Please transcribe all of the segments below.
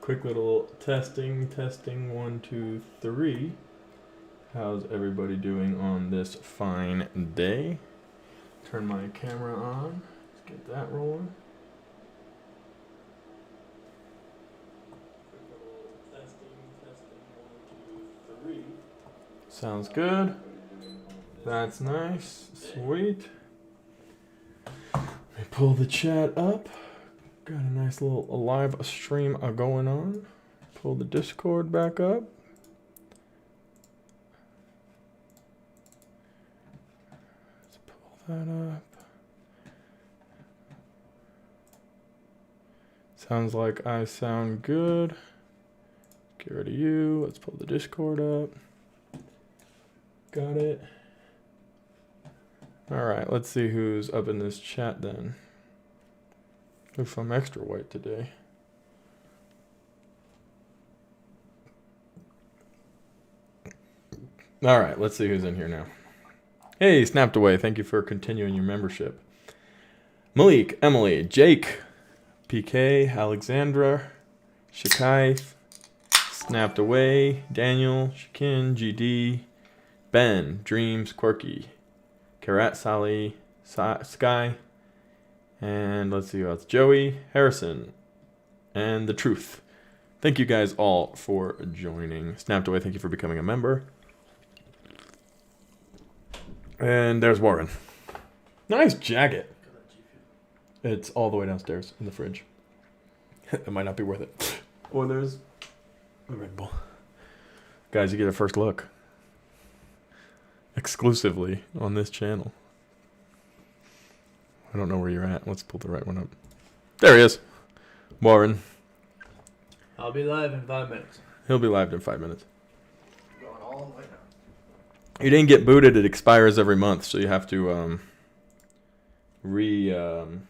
Quick little testing, 1, 2, 3. How's everybody doing on this fine day? Turn my camera on. Let's get that rolling. Testing, 1, 2, 3. Sounds good. That's nice. Sweet. Let me pull the chat up. Got a nice little live stream going on. Pull the Discord back up. Let's pull that up. Sounds like I sound good. Get rid of you. Let's pull the Discord up. Got it. All right, let's see who's up in this chat then. Oof, I'm extra white today. All right, let's see who's in here now. Hey, Snapped Away, thank you for continuing your membership. Malik, Emily, Jake, PK, Alexandra, Shakai, Snapped Away, Daniel, Shakin, GD, Ben, Dreams, Quirky, Karat, Sally, Sky, and let's see who else. Joey, Harrison, and The Truth. Thank you guys all for joining. Snapped Away, thank you for becoming a member. And there's Warren. Nice jacket. It's all the way downstairs in the fridge. It might not be worth it. Or there's a Red Bull. Guys, you get a first look. Exclusively on this channel. I don't know where you're at. Let's pull the right one up. There he is. Warren. I'll be live in 5 minutes. He'll be live in 5 minutes. Going all the way now. You didn't get booted. It expires every month, so you have to reapply,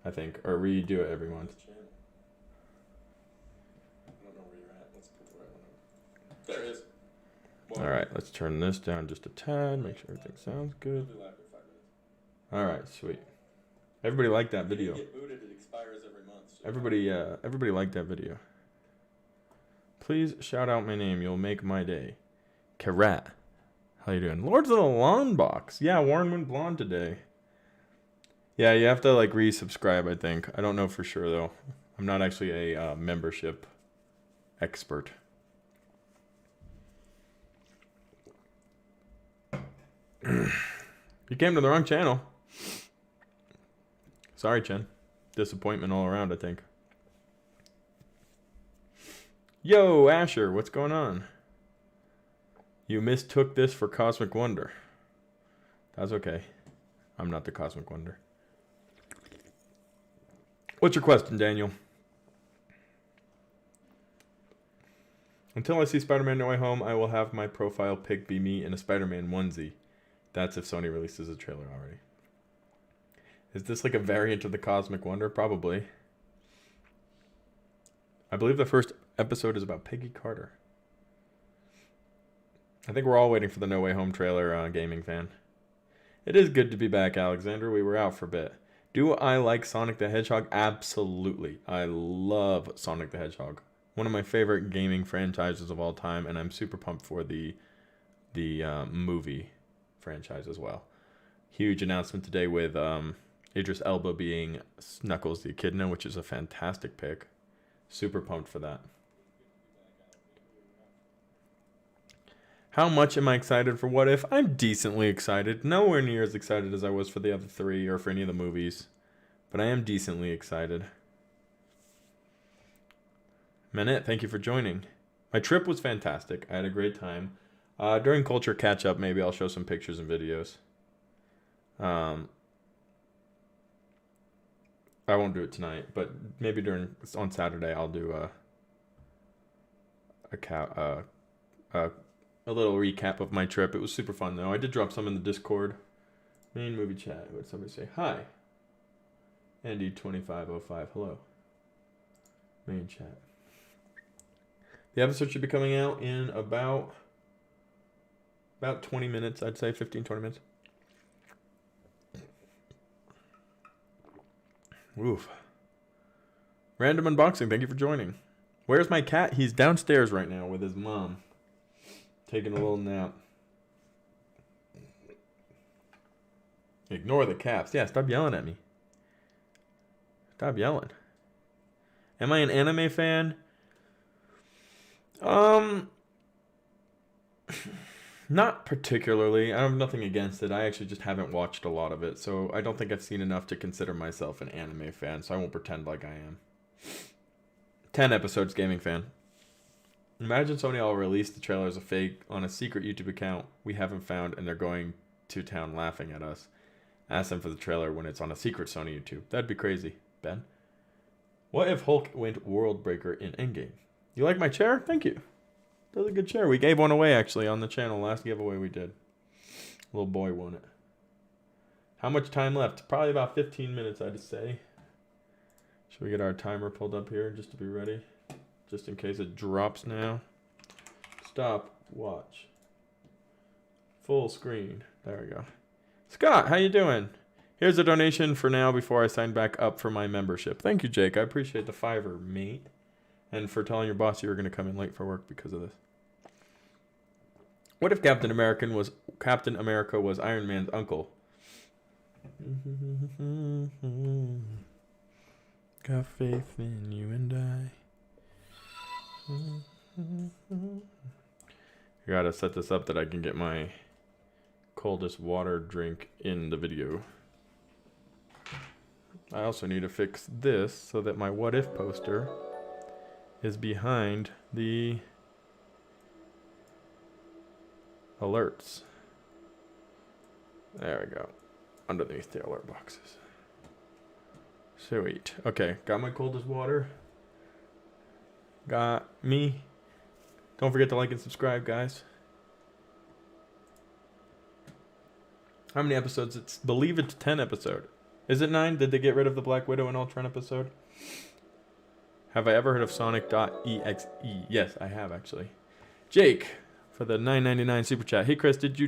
I think, or redo it every month. I don't know where you're at. Let's put the right one up. There it is. All right, let's turn this down just a tad. Make sure everything sounds good. All right, sweet. Everybody liked that video. Everybody liked that video. Please shout out my name. You'll make my day. Karat. How you doing? Lords of the Lawn Box. Yeah, Warren went blonde today. Yeah, you have to like resubscribe, I think. I don't know for sure though. I'm not actually a membership expert. You came to the wrong channel. Sorry, Chen. Disappointment all around, I think. Yo, Asher, what's going on? You mistook this for Cosmic Wonder. That's okay. I'm not the Cosmic Wonder. What's your question, Daniel? Until I see Spider-Man No Way Home, I will have my profile pic be me in a Spider-Man onesie. That's if Sony releases a trailer already. Is this like a variant of the Cosmic Wonder? Probably. I believe the first episode is about Peggy Carter. I think we're all waiting for the No Way Home trailer, gaming fan. It is good to be back, Alexander. We were out for a bit. Do I like Sonic the Hedgehog? Absolutely. I love Sonic the Hedgehog. One of my favorite gaming franchises of all time, and I'm super pumped for the movie franchise as well. Huge announcement today with Idris Elba being Knuckles the Echidna, which is a fantastic pick. Super pumped for that. How much am I excited for What If? I'm decently excited. Nowhere near as excited as I was for the other three or for any of the movies. But I am decently excited. Manette, thank you for joining. My trip was fantastic. I had a great time. During Culture Catch Up, maybe I'll show some pictures and videos. I won't do it tonight, but maybe on Saturday I'll do a little recap of my trip. It was super fun though. I did drop some in the Discord. Main movie chat. What did somebody say? Hi. Andy2505. Hello. Main chat. The episode should be coming out in about 20 minutes, I'd say 15, 20 minutes. Oof. Random Unboxing, thank you for joining. Where's my cat? He's downstairs right now with his mom. Taking a little nap. Ignore the caps. Yeah, stop yelling at me. Stop yelling. Am I an anime fan? Not particularly. I have nothing against it. I actually just haven't watched a lot of it, so I don't think I've seen enough to consider myself an anime fan, so I won't pretend like I am. 10 episodes gaming fan. Imagine somebody all released the trailer as a fake on a secret YouTube account we haven't found, and they're going to town laughing at us. Ask them for the trailer when it's on a secret Sony YouTube. That'd be crazy. Ben? What if Hulk went World Breaker in Endgame? You like my chair? Thank you. That's a good chair. We gave one away, actually, on the channel. Last giveaway we did. Little boy won it. How much time left? Probably about 15 minutes, I'd say. Should we get our timer pulled up here just to be ready? Just in case it drops now. Stop. Watch. Full screen. There we go. Scott, how you doing? Here's a donation for now before I sign back up for my membership. Thank you, Jake. I appreciate the $5, mate. And for telling your boss you were going to come in late for work because of this. What if Captain America was Iron Man's uncle? Got faith in you and I. I gotta set this up that I can get my coldest water drink in the video. I also need to fix this so that my what if poster is behind the alerts. There we go. Underneath the alert boxes. Sweet. Okay, got my coldest water. Got me. Don't forget to like and subscribe, guys. How many episodes? Believe it's 10 episode. Is it 9? Did they get rid of the Black Widow and Ultron episode? Have I ever heard of Sonic.exe? Yes, I have actually. Jake, for the $9.99 super chat. Hey Chris, did you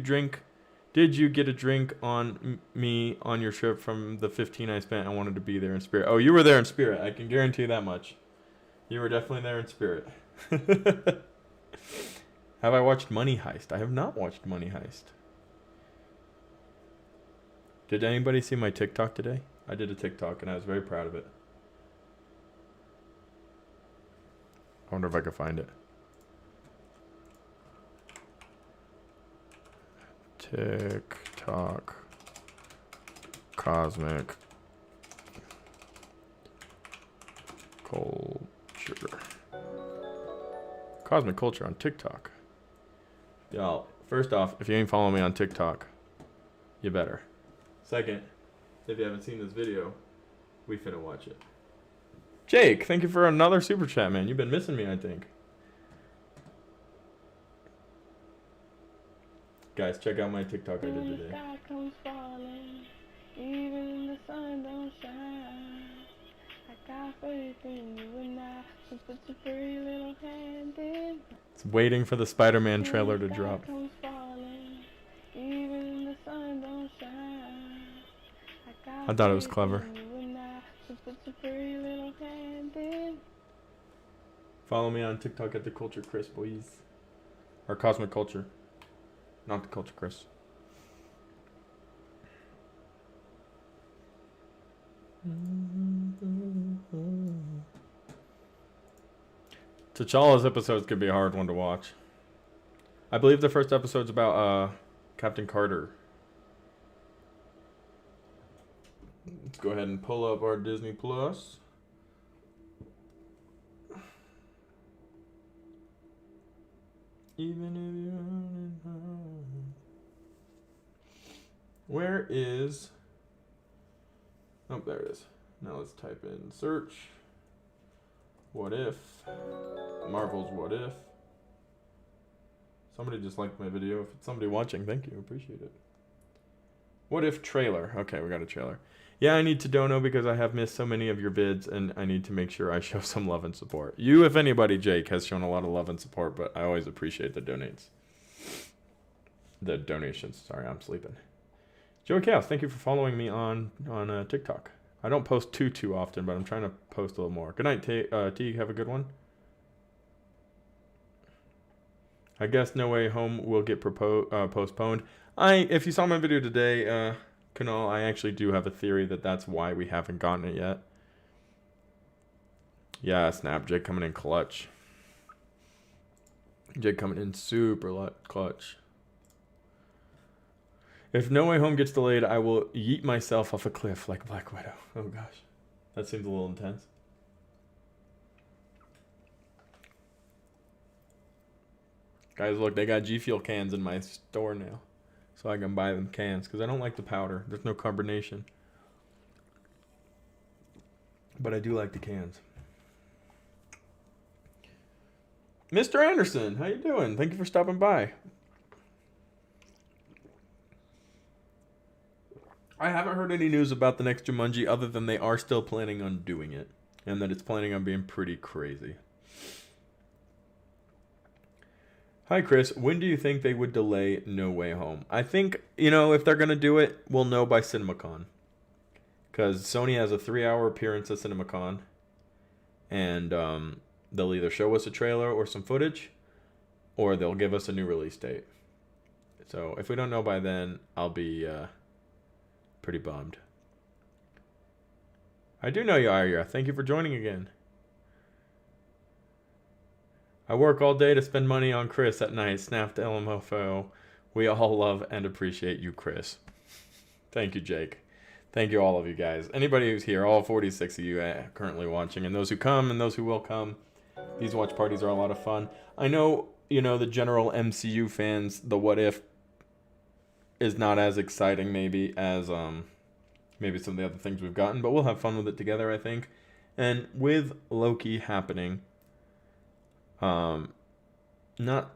get a drink on me on your trip from the 15 I spent? I wanted to be there in spirit. Oh, you were there in spirit. I can guarantee that much. You were definitely there in spirit. Have I watched Money Heist? I have not watched Money Heist. Did anybody see my TikTok today? I did a TikTok and I was very proud of it. I wonder if I can find it. TikTok Cosmic Culture. Cosmic Culture on TikTok. Y'all, first off, if you ain't following me on TikTok, you better. Second, if you haven't seen this video, we finna watch it. Jake, thank you for another super chat, man. You've been missing me, I think. Guys, check out my TikTok I did today. Sky comes falling, even the sun don't shine. I got faith in you and I, so put your pretty little hand in. It's waiting for the Spider-Man trailer to drop. Comes falling, even the sun don't shine. I thought it was clever. Follow me on TikTok at the Culture Chris, boys. Or Cosmic Culture. Not the Culture Chris. T'Challa's episodes could be a hard one to watch. I believe the first episode's about Captain Carter. Let's go ahead and pull up our Disney Plus. Even if you're running home. Where is... Oh, there it is. Now let's type in search. What if? Marvel's What If. Somebody just liked my video. If it's somebody watching, thank you. Appreciate it. What if trailer? Okay, we got a trailer. Yeah, I need to dono because I have missed so many of your vids, and I need to make sure I show some love and support. You, if anybody, Jake, has shown a lot of love and support, but I always appreciate the donates. The donations. Sorry, I'm sleeping. Joey Chaos, thank you for following me on TikTok. I don't post too often, but I'm trying to post a little more. Good night, T. Have a good one. I guess No Way Home will get postponed. If you saw my video today, Kunal, I actually do have a theory that that's why we haven't gotten it yet. Yeah, Snap, Jake coming in clutch. Jake coming in super clutch. If No Way Home gets delayed, I will yeet myself off a cliff like Black Widow. Oh gosh, that seems a little intense. Guys, look, they got G Fuel cans in my store now. So I can buy them cans, because I don't like the powder. There's no carbonation. But I do like the cans. Mr. Anderson, how you doing? Thank you for stopping by. I haven't heard any news about the next Jumanji other than they are still planning on doing it. And that it's planning on being pretty crazy. Hi, Chris. When do you think they would delay No Way Home? I think, if they're going to do it, we'll know by CinemaCon. Because Sony has a 3-hour appearance at CinemaCon. And they'll either show us a trailer or some footage, or they'll give us a new release date. So if we don't know by then, I'll be pretty bummed. I do know you, Arya. Thank you for joining again. I work all day to spend money on Chris at night. Snapped LMFO. We all love and appreciate you, Chris. Thank you, Jake. Thank you, all of you guys. Anybody who's here, all 46 of you currently watching, and those who come and those who will come. These watch parties are a lot of fun. I know, the general MCU fans, the What If is not as exciting maybe as maybe some of the other things we've gotten, but we'll have fun with it together, I think. And with Loki happening, not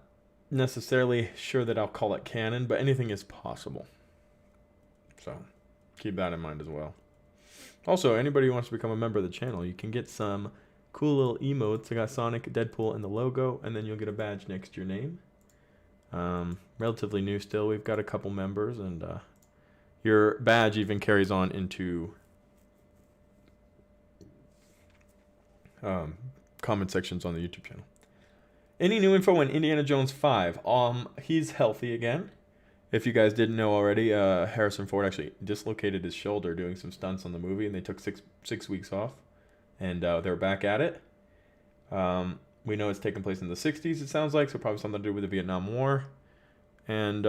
necessarily sure that I'll call it canon, but anything is possible. So keep that in mind as well. Also, anybody who wants to become a member of the channel, you can get some cool little emotes. I got Sonic, Deadpool, and the logo, and then you'll get a badge next to your name. Relatively new still. We've got a couple members, and your badge even carries on into comment sections on the YouTube channel. Any new info on Indiana Jones 5? He's healthy again. If you guys didn't know already, Harrison Ford actually dislocated his shoulder doing some stunts on the movie, and they took six weeks off, and they're back at it. We know it's taking place in the 60s, it sounds like, so probably something to do with the Vietnam War. And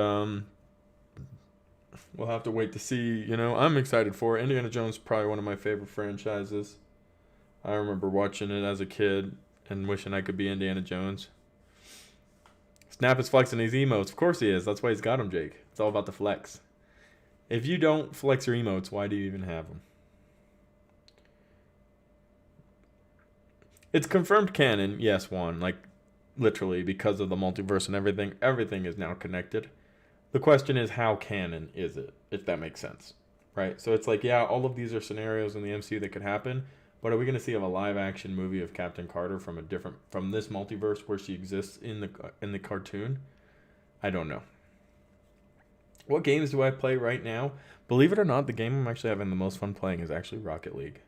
we'll have to wait to see. I'm excited for it. Indiana Jones is probably one of my favorite franchises. I remember watching it as a kid and wishing I could be Indiana Jones. Snap is flexing his emotes. Of course he is. That's why he's got them, Jake. It's all about the flex. If you don't flex your emotes, why do you even have them? It's confirmed canon, yes, Juan. Like, literally, because of the multiverse and everything. Everything is now connected. The question is, how canon is it? If that makes sense. Right? So it's like, yeah, all of these are scenarios in the MCU that could happen. But are we going to see a live-action movie of Captain Carter from this multiverse where she exists in the cartoon? I don't know. What games do I play right now? Believe it or not, the game I'm actually having the most fun playing is actually Rocket League.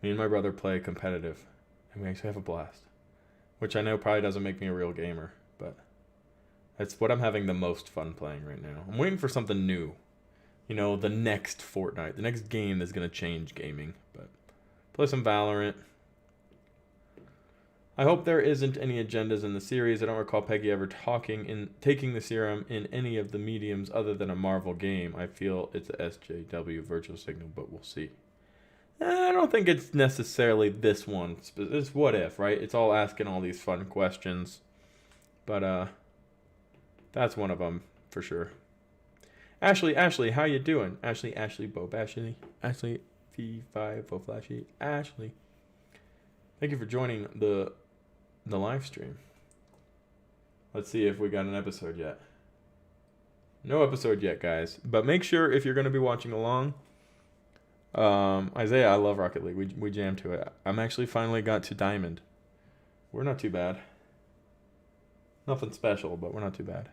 Me and my brother play competitive, and we actually have a blast. Which I know probably doesn't make me a real gamer, but that's what I'm having the most fun playing right now. I'm waiting for something new. The next Fortnite, the next game that's going to change gaming, but play some Valorant. I hope there isn't any agendas in the series. I don't recall Peggy ever taking the serum in any of the mediums other than a Marvel game. I feel it's a SJW virtual signal, but we'll see. I don't think it's necessarily this one. It's What If, right? It's all asking all these fun questions. But that's one of them for sure. Ashley, how you doing? Ashley, Bob, Ashley, V5, O Flashy, Ashley. Thank you for joining the live stream. Let's see if we got an episode yet. No episode yet, guys. But make sure if you're going to be watching along. Isaiah, I love Rocket League. We jammed to it. I'm actually finally got to Diamond. We're not too bad. Nothing special, but we're not too bad.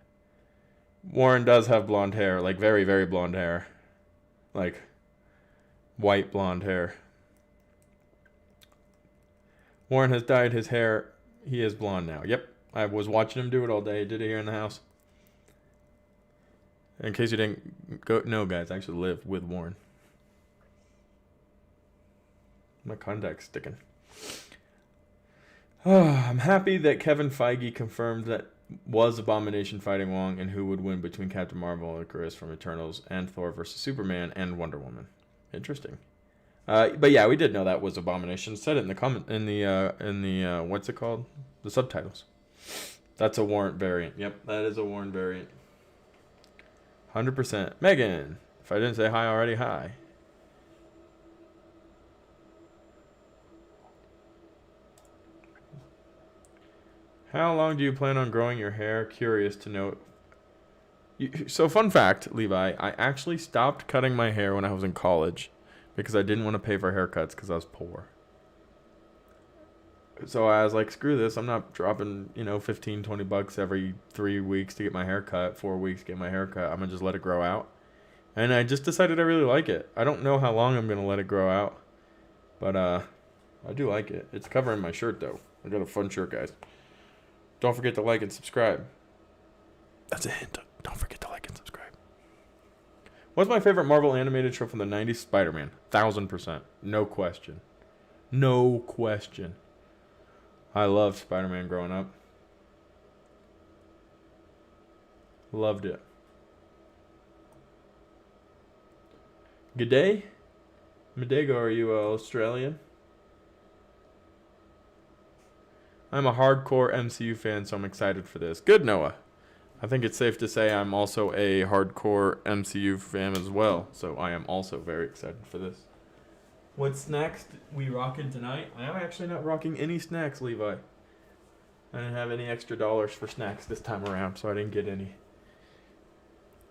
Warren does have blonde hair, like very, very blonde hair. Like white blonde hair. Warren has dyed his hair. He is blonde now. Yep. I was watching him do it all day. Did it here in the house. In case you didn't go, no, guys, I actually live with Warren. My contact's sticking. Oh, I'm happy that Kevin Feige confirmed that was Abomination fighting Wong and who would win between Captain Marvel and Icarus from Eternals and Thor versus Superman and Wonder Woman. Interesting. But yeah, we did know that was Abomination. It said it in the comment in the what's it called? The subtitles. That's a Warren variant. Yep, that is a Warren variant. 100%. Megan, if I didn't say hi already, hi. How long do you plan on growing your hair? Curious to know. So fun fact, Levi, I actually stopped cutting my hair when I was in college because I didn't want to pay for haircuts because I was poor. So I was like, screw this. I'm not dropping, $15-20 every 3 weeks to get my hair cut, 4 weeks to get my hair cut. I'm going to just let it grow out. And I just decided I really like it. I don't know how long I'm going to let it grow out. But I do like it. It's covering my shirt, though. I got a fun shirt, guys. Don't forget to like and subscribe. That's a hint. Don't forget to like and subscribe. What's my favorite Marvel animated show from the 90s? Spider-Man. 1000%. No question. No question. I loved Spider-Man growing up. Loved it. Good day. Medego, are you Australian? I'm a hardcore MCU fan, so I'm excited for this. Good, Noah. I think it's safe to say I'm also a hardcore MCU fan as well, so I am also very excited for this. What's next? We rocking tonight? I am actually not rocking any snacks, Levi. I didn't have any extra dollars for snacks this time around, so I didn't get any.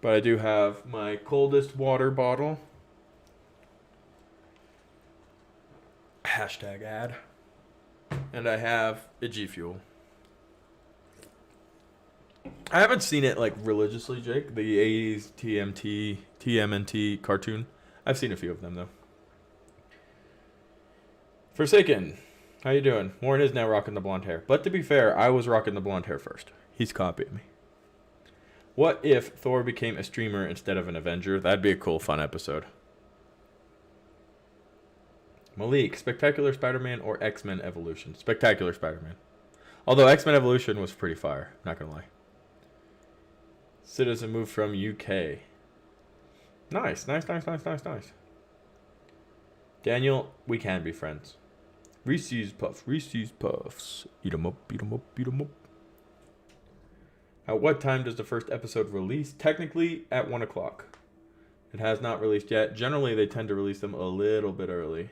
But I do have my Coldest water bottle. Hashtag ad. And I have a G Fuel. I haven't seen it like religiously, Jake. The 80s TMNT cartoon. I've seen a few of them though. Forsaken, how you doing? Warren is now rocking the blonde hair. But to be fair, I was rocking the blonde hair first. He's copying me. What if Thor became a streamer instead of an Avenger? That'd be a cool, fun episode. Malik, Spectacular Spider-Man or X-Men Evolution? Spectacular Spider-Man. Although X-Men Evolution was pretty fire, not gonna lie. Citizen moved from UK. Nice. Daniel, we can be friends. Reese's Puffs. Eat 'em up. At what time does the first episode release? Technically, at 1 o'clock. It has not released yet. Generally, they tend to release them a little bit early.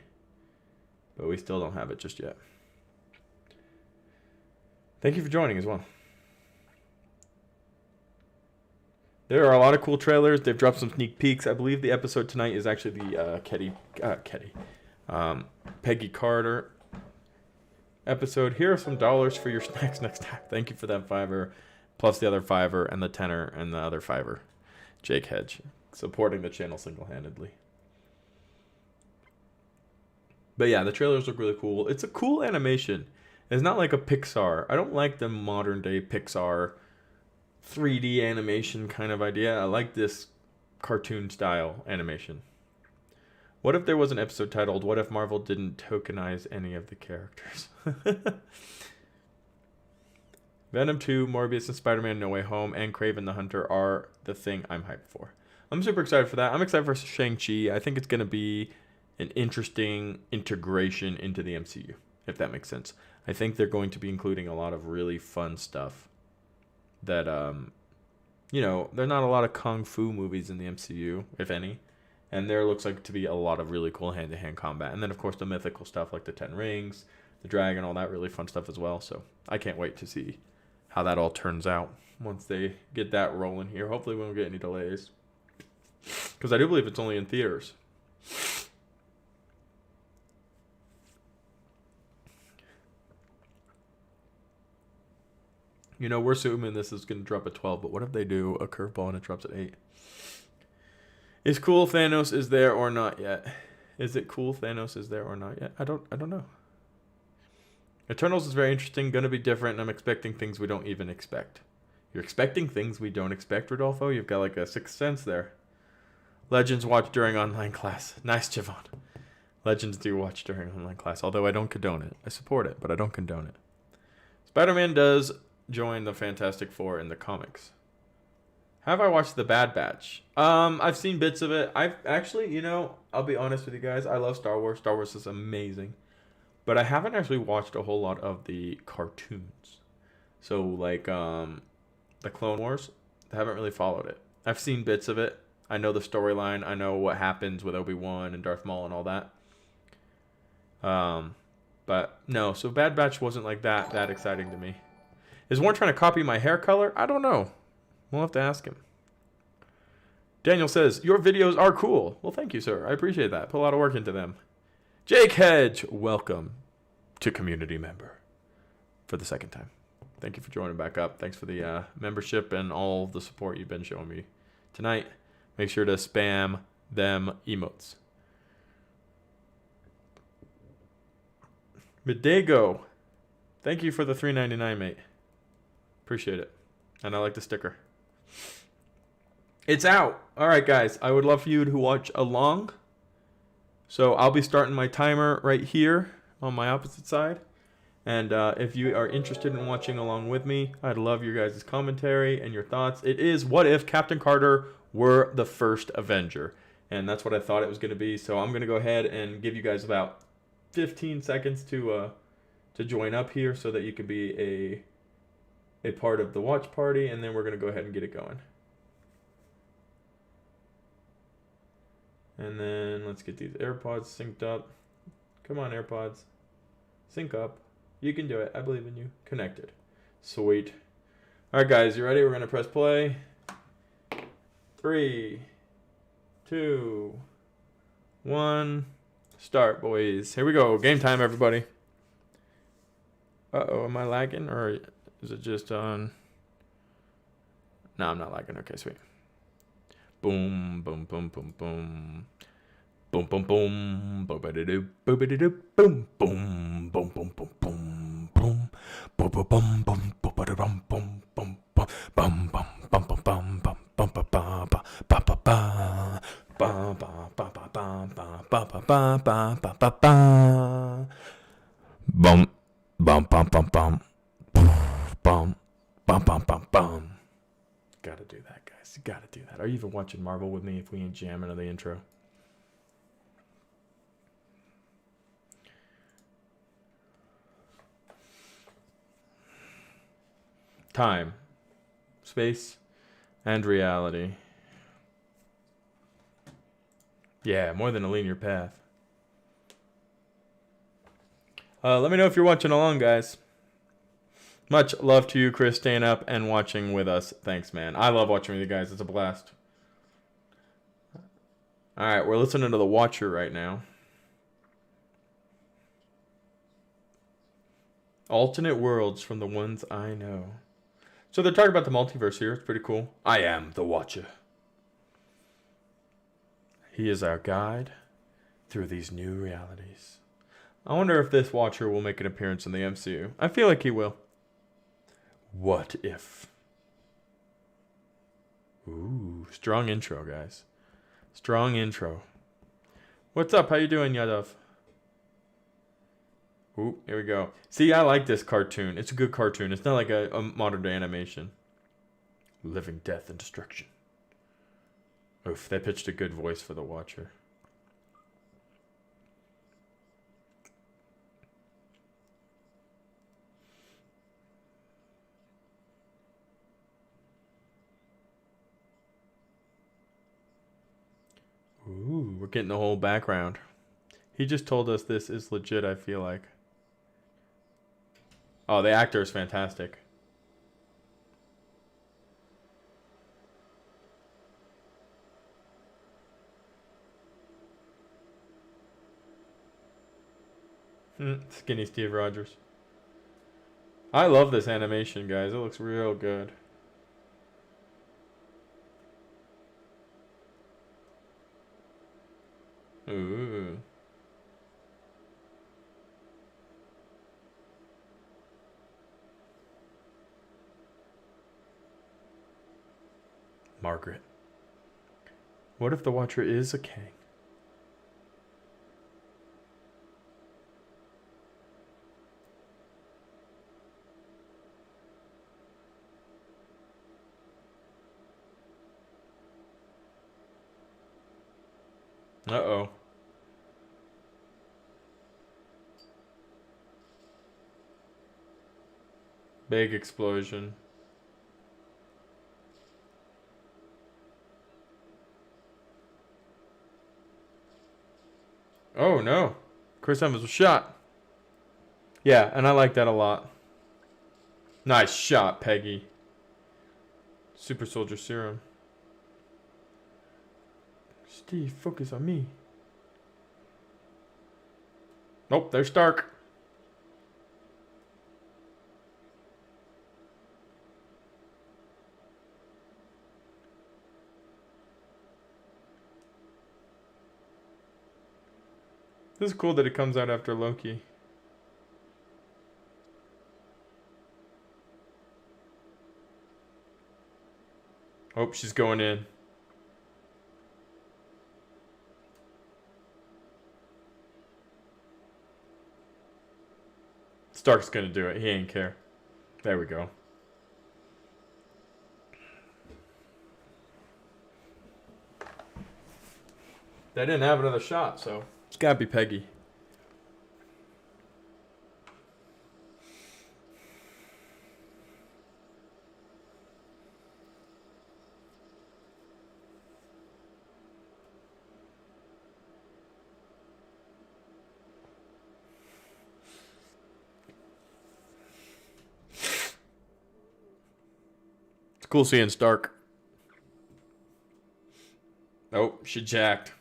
But we still don't have it just yet. Thank you for joining as well. There are a lot of cool trailers. They've dropped some sneak peeks. I believe the episode tonight is actually the Peggy Carter episode. Here are some dollars for your snacks next time. Thank you for that $5, plus the other $5 and the $10 and the other $5. Jake Hedge, supporting the channel single-handedly. But yeah, the trailers look really cool. It's a cool animation. It's not like a Pixar. I don't like the modern day Pixar 3D animation kind of idea. I like this cartoon style animation. What if there was an episode titled, What if Marvel didn't tokenize any of the characters? Venom 2, Morbius and Spider-Man No Way Home, and Kraven the Hunter are the thing I'm hyped for. I'm super excited for that. I'm excited for Shang-Chi. I think it's going to be an interesting integration into the MCU, if that makes sense. I think they're going to be including a lot of really fun stuff that, there's not a lot of kung fu movies in the MCU, if any. And there looks like to be a lot of really cool hand-to-hand combat. And then, of course, the mythical stuff like the 10 Rings, the dragon, all that really fun stuff as well. So I can't wait to see how that all turns out once they get that rolling here. Hopefully we won't get any delays. Because I do believe it's only in theaters. We're assuming this is going to drop at 12, but what if they do a curveball and it drops at 8? Is cool Thanos is there or not yet? Is it cool Thanos is there or not yet? I don't know. Eternals is very interesting, gonna be different, and I'm expecting things we don't even expect. You're expecting things we don't expect, Rodolfo? You've got like a sixth sense there. Legends watch during online class. Nice, Javon. Legends do watch during online class, although I don't condone it. I support it, but I don't condone it. Spider-Man does join the Fantastic Four in the comics. Have I watched The Bad Batch? I've seen bits of it. I've actually, I'll be honest with you guys. I love Star Wars. Star Wars is amazing. But I haven't actually watched a whole lot of the cartoons. So, like, the Clone Wars, I haven't really followed it. I've seen bits of it. I know the storyline. I know what happens with Obi-Wan and Darth Maul and all that. But no, so Bad Batch wasn't like that exciting to me. Is Warren trying to copy my hair color? I don't know. We'll have to ask him. Daniel says, your videos are cool. Well, thank you, sir. I appreciate that. Put a lot of work into them. Jake Hedge, welcome to community member for the second time. Thank you for joining back up. Thanks for the membership and all the support you've been showing me tonight. Make sure to spam them emotes. Middago, thank you for the $3.99, mate. Appreciate it. And I like the sticker. It's out. All right, guys. I would love for you to watch along. So I'll be starting my timer right here on my opposite side. And if you are interested in watching along with me, I'd love your guys' commentary and your thoughts. It is, what if Captain Carter were the first Avenger? And that's what I thought it was going to be. So I'm going to go ahead and give you guys about 15 seconds to join up here so that you can be a part of the watch party. And then we're going to go ahead and get it going. And then let's get these AirPods synced up. Come on, AirPods. Sync up. You can do it. I believe in you. Connected. Sweet. All right, guys. You ready? We're going to press play. 3, 2, 1. Start, boys. Here we go. Game time, everybody. Uh-oh. Am I lagging? Or is it just on? No, I'm not lagging. Okay, sweet. Boom, boom, boom, boom, boom. Boom, boom, boom. Boom-ba-da-doo, boom-ba-da-doo, boom, boom, boom, boom, boom, boom, boom. Boom, boom, boom, boom, boom-ba-da-bum, boom, boom, boom, bum, bum, bum, bum, bum, bum, bum, ba, ba, ba, ba, ba, ba. Ba, ba, ba, ba, ba, ba, ba, ba, ba, ba, ba, ba. Bum, bum, bum, bum, bum. Bum, bum, bum, bum, bum. Gotta do that, guys. Gotta do that. Are you even watching Marvel with me if we ain't jamming on the intro? Time, space, and reality. Yeah, more than a linear path. Let me know if you're watching along, guys. Much love to you, Chris, staying up and watching with us. Thanks, man. I love watching with you guys. It's a blast. All right, we're listening to The Watcher right now. Alternate worlds from the ones I know. So they're talking about the multiverse here. It's pretty cool. I am the Watcher. He is our guide through these new realities. I wonder if this Watcher will make an appearance in the MCU. I feel like he will. What if? Ooh, strong intro, guys. Strong intro. What's up? How you doing, Yadav? Ooh, here we go. See, I like this cartoon. It's a good cartoon. It's not like a modern day animation. Living death and destruction. Oof, they pitched a good voice for the Watcher. Ooh, we're getting the whole background. He just told us this is legit, I feel like. Oh, the actor is fantastic. Skinny Steve Rogers. I love this animation, guys. It looks real good. Ooh. Margaret. What if the Watcher is a Kang? Uh-oh. Big explosion. Oh no. Chris Evans was shot. Yeah, and I like that a lot. Nice shot, Peggy. Super Soldier Serum. Steve, focus on me. Nope, there's Stark. This is cool that it comes out after Loki. Oh, she's going in. Stark's gonna do it. He ain't care. There we go. They didn't have another shot, so it's gotta be Peggy. It's cool seeing Stark. Oh, she jacked.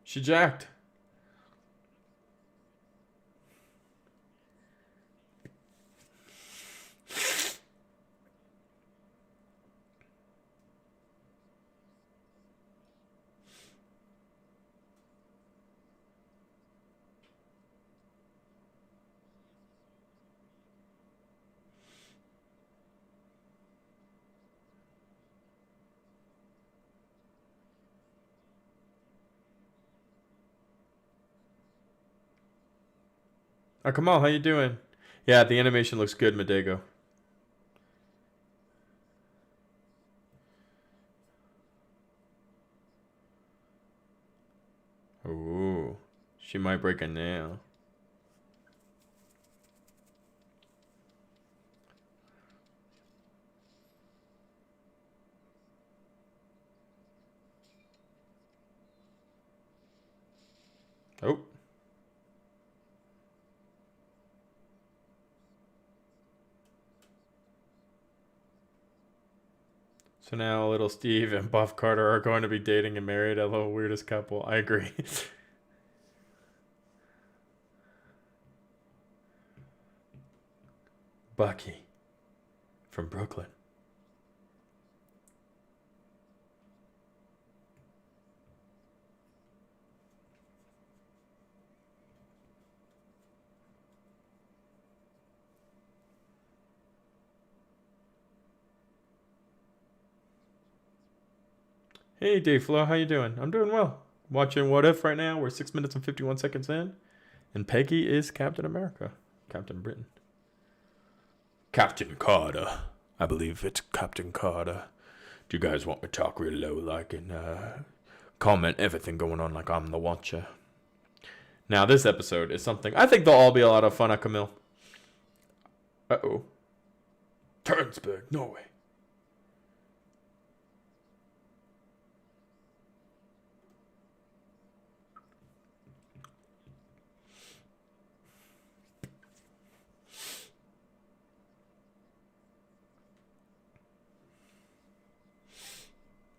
She jacked. Oh, Kamal, how you doing? Yeah, the animation looks good, Madego. Ooh, she might break a nail. Oh. So now little Steve and Buff Carter are going to be dating and married. A little weirdest couple. I agree. Bucky from Brooklyn. Hey, Dave Flo, how you doing? I'm doing well. Watching What If right now. We're 6 minutes and 51 seconds in. And Peggy is Captain America. Captain Britain. Captain Carter. I believe it's Captain Carter. Do you guys want me to talk real low like and comment everything going on like I'm the Watcher? Now, this episode is something I think they'll all be a lot of fun at Camille. Uh-oh. Turnsburg, Norway.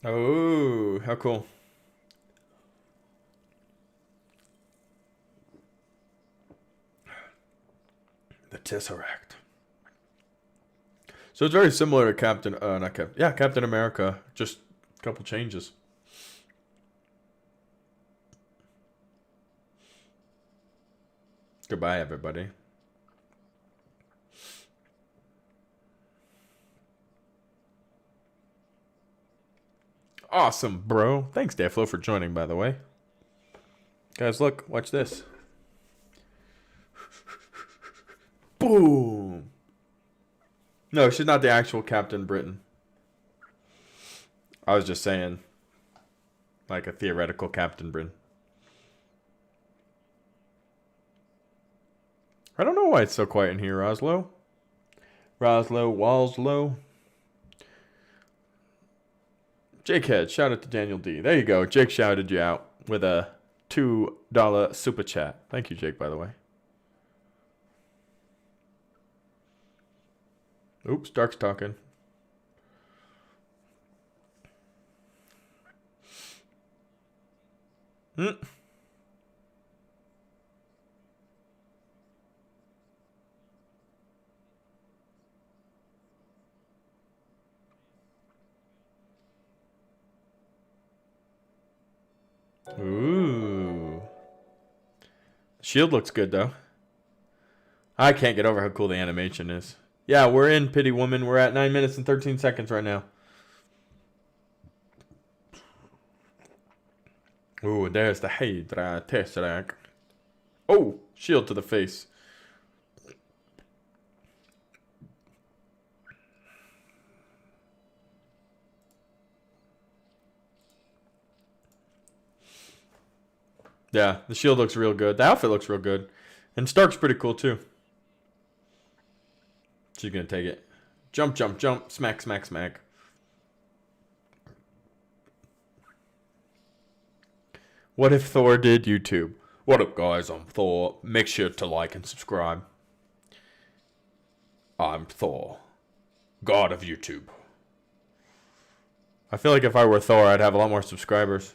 Oh, how cool. The Tesseract. So it's very similar to Captain America, just a couple changes. Goodbye, everybody. Awesome, bro. Thanks, Dayflow, for joining, by the way. Guys, look. Watch this. Boom. No, she's not the actual Captain Britain. I was just saying, like a theoretical Captain Britain. I don't know why it's so quiet in here, Roslo. Walslow. Jake Head, shout out to Daniel D. There you go. Jake shouted you out with a $2 super chat. Thank you, Jake, by the way. Oops, Dark's talking. Ooh. Shield looks good, though. I can't get over how cool the animation is. Yeah, we're in Pity Woman. We're at 9 minutes and 13 seconds right now. Ooh, there's the Hydra Tesseract. Oh, shield to the face. Yeah, the shield looks real good. The outfit looks real good. And Stark's pretty cool, too. She's going to take it. Jump, jump, jump. Smack, smack, smack. What if Thor did YouTube? What up, guys? I'm Thor. Make sure to like and subscribe. I'm Thor, God of YouTube. I feel like if I were Thor, I'd have a lot more subscribers.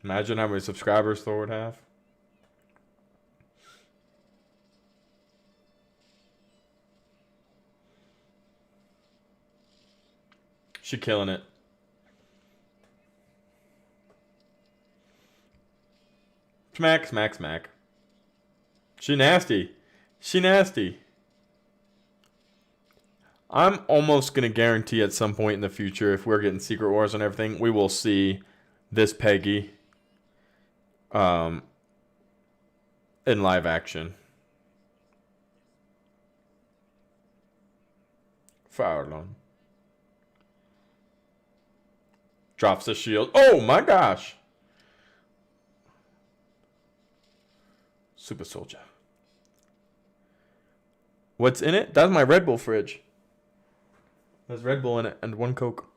Imagine how many subscribers Thor would have. She killing it. Smack, smack, smack. She nasty. She nasty. I'm almost going to guarantee at some point in the future, if we're getting Secret Wars and everything, we will see this Peggy in live action. Farlon. Drops the shield. Oh my gosh. Super Soldier. What's in it? That's my Red Bull fridge. There's Red Bull in it and one Coke.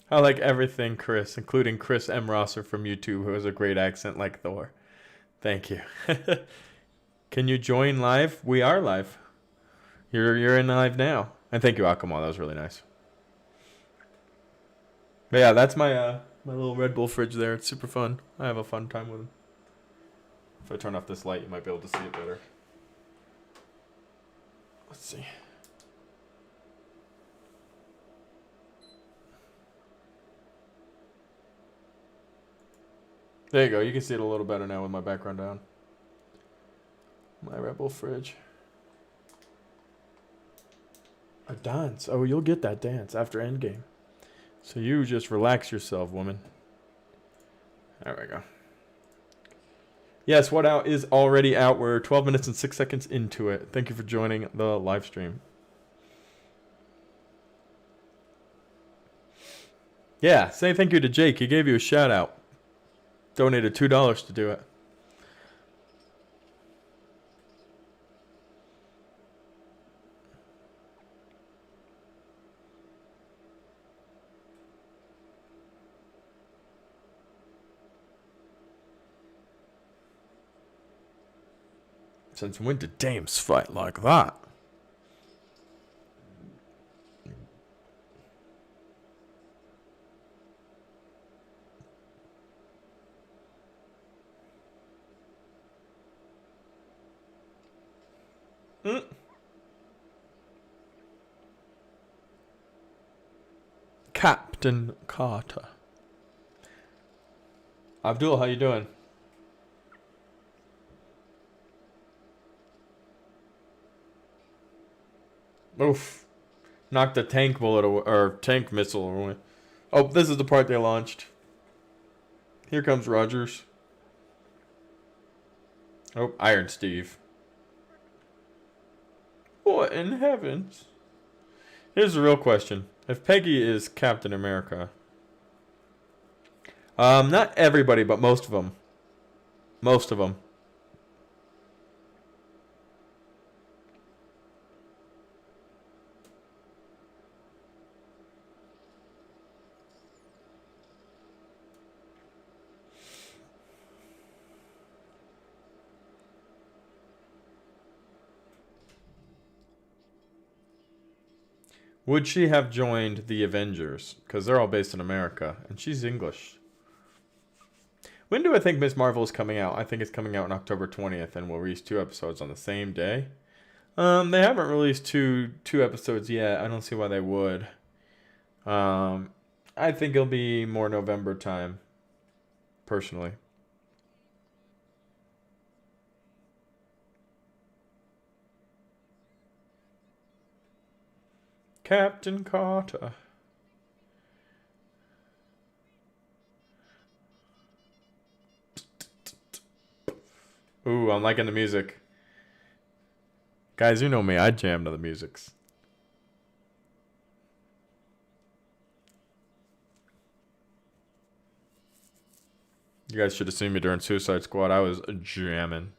I like everything, Chris, including Chris M. Rosser from YouTube, who has a great accent like Thor. Thank you. Can you join live? We are live. You're in live now. And thank you, Akamal. That was really nice. But yeah, that's my my little Red Bull fridge there. It's super fun. I have a fun time with them. If I turn off this light, you might be able to see it better. Let's see. There you go. You can see it a little better now with my background down. My Red Bull fridge. A dance. Oh, you'll get that dance after Endgame. So you just relax yourself, woman. There we go. Yes, What Out is already out. We're 12 minutes and 6 seconds into it. Thank you for joining the live stream. Yeah, say thank you to Jake. He gave you a shout out. Donated $2 to do it. Since when did dames fight like that? Captain Carter. Abdul, how you doing? Oof. Knocked the tank bullet away, or tank missile away. Oh, this is the part they launched. Here comes Rogers. Oh, Iron Steve. What in heavens? Here's the real question. If Peggy is Captain America, not everybody, but most of them. Most of them. Would she have joined the Avengers? Because they're all based in America, and she's English. When do I think Miss Marvel is coming out? I think it's coming out on October 20th, and we'll release 2 episodes on the same day. They haven't released two episodes yet. I don't see why they would. I think it'll be more November time, personally. Captain Carter. Ooh, I'm liking the music. Guys, you know me. I jam to the musics. You guys should have seen me during Suicide Squad. I was jamming.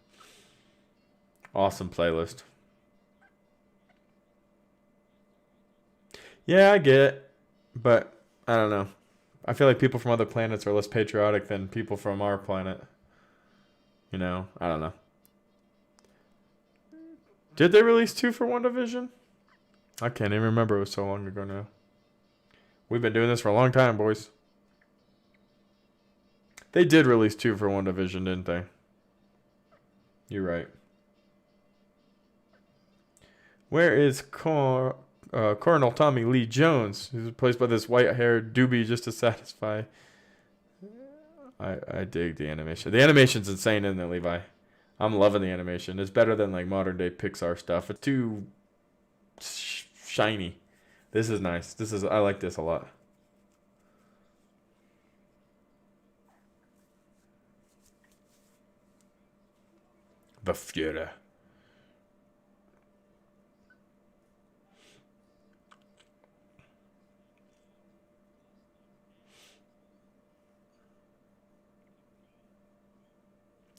Awesome playlist. Yeah, I get it. But, I don't know. I feel like people from other planets are less patriotic than people from our planet. You know, I don't know. Did they release 2 for WandaVision? I can't even remember. It was so long ago now. We've been doing this for a long time, boys. They did release 2 for WandaVision, didn't they? You're right. Where is Colonel Tommy Lee Jones, who's replaced by this white-haired doobie just to satisfy? I dig the animation. The animation's insane, isn't it, Levi? I'm loving the animation. It's better than like modern day Pixar stuff. It's too shiny. This is nice. I like this a lot. The Fuhrer.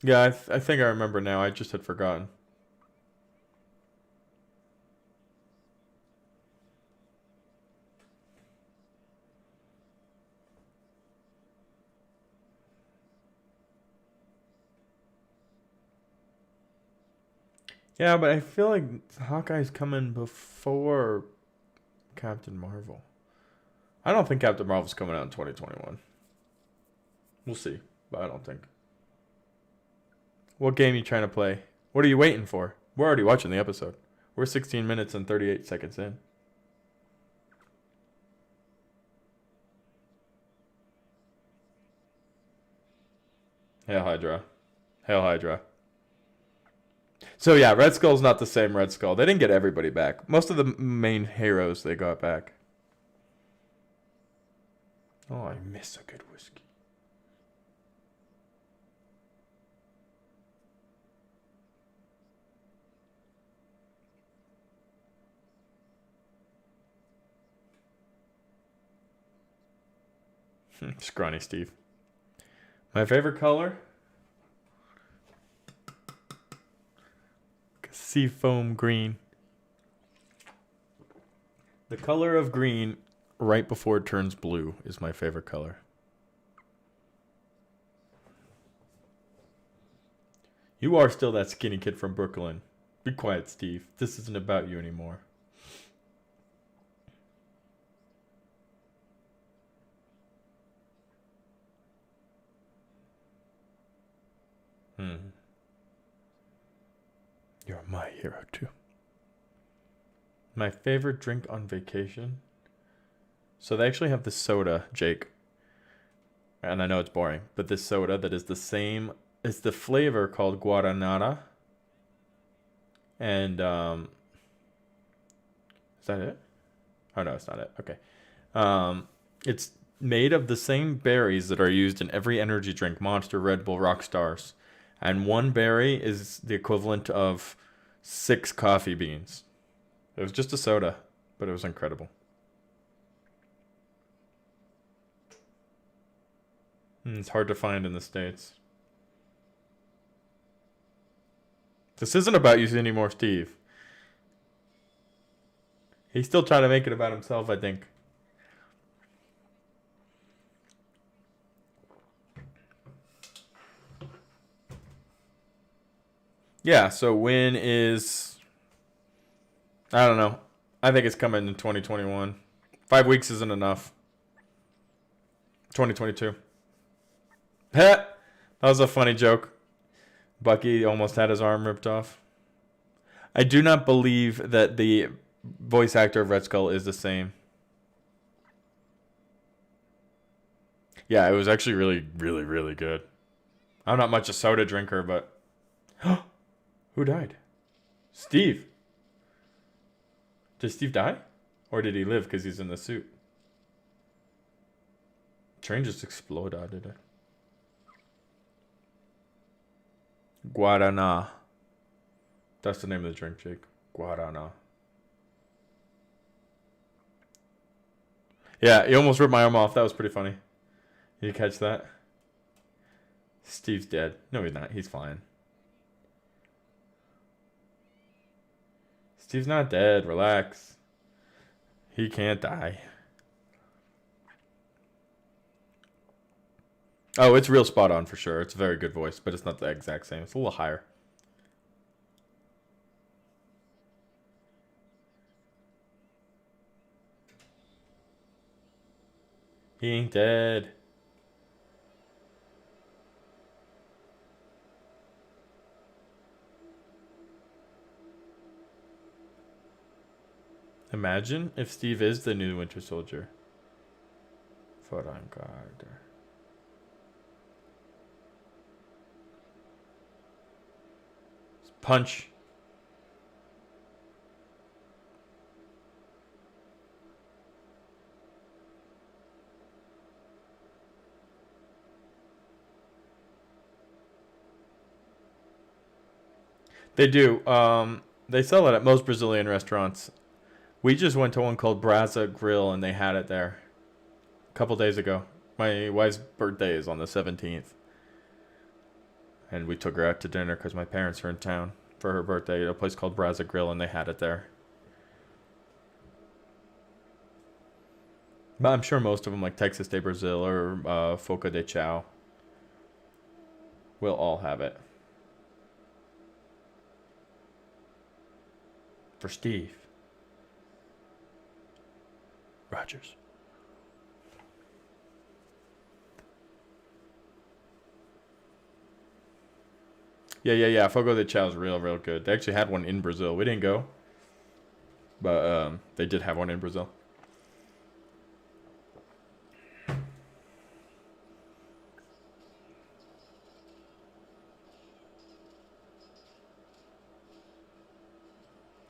Yeah, I think I remember now. I just had forgotten. Yeah, but I feel like Hawkeye's coming before Captain Marvel. I don't think Captain Marvel's coming out in 2021. We'll see, but I don't think. What game are you trying to play? What are you waiting for? We're already watching the episode. We're 16 minutes and 38 seconds in. Hail Hydra. Hail Hydra. So yeah, Red Skull's not the same Red Skull. They didn't get everybody back. Most of the main heroes they got back. Oh, I miss a good whiskey. Scrawny Steve. My favorite color? Seafoam green. The color of green right before it turns blue is my favorite color. You are still that skinny kid from Brooklyn. Be quiet, Steve. This isn't about you anymore. You're my hero, too. My favorite drink on vacation? So they actually have this soda, Jake. And I know it's boring, but this soda that is the same, it's the flavor called Guaranara. And, is that it? Oh, no, it's not it. Okay. It's made of the same berries that are used in every energy drink, Monster, Red Bull, Rockstars. And one berry is the equivalent of 6 coffee beans. It was just a soda, but it was incredible. It's hard to find in the States. This isn't about you anymore, Steve. He's still trying to make it about himself, I think. Yeah, so when is... I don't know. I think it's coming in 2021. 5 weeks isn't enough. 2022. That was a funny joke. Bucky almost had his arm ripped off. I do not believe that the voice actor of Red Skull is the same. Yeah, it was actually really, really, really good. I'm not much a soda drinker, but... Who died? Steve. Did Steve die? Or did he live because he's in the suit? Train just exploded, did it? Guarana. That's the name of the drink, Jake. Guarana. Yeah, he almost ripped my arm off. That was pretty funny. Did you catch that? Steve's dead. No, he's not. He's fine. Steve's not dead. Relax. He can't die. Oh, it's real spot on for sure. It's a very good voice, but it's not the exact same. It's a little higher. He ain't dead. Imagine if Steve is the new Winter Soldier. Vanguard. Punch. They do. They sell it at most Brazilian restaurants. We just went to one called Brasa Grill, and they had it there a couple days ago. My wife's birthday is on the 17th. And we took her out to dinner because my parents are in town for her birthday at a place called Brasa Grill, and they had it there. But I'm sure most of them, like Texas de Brazil or Foca de Chao, will all have it. For Steve Rogers. Yeah. Fogo de Chao is real good. They actually had one in Brazil. We didn't go, but they did have one in Brazil.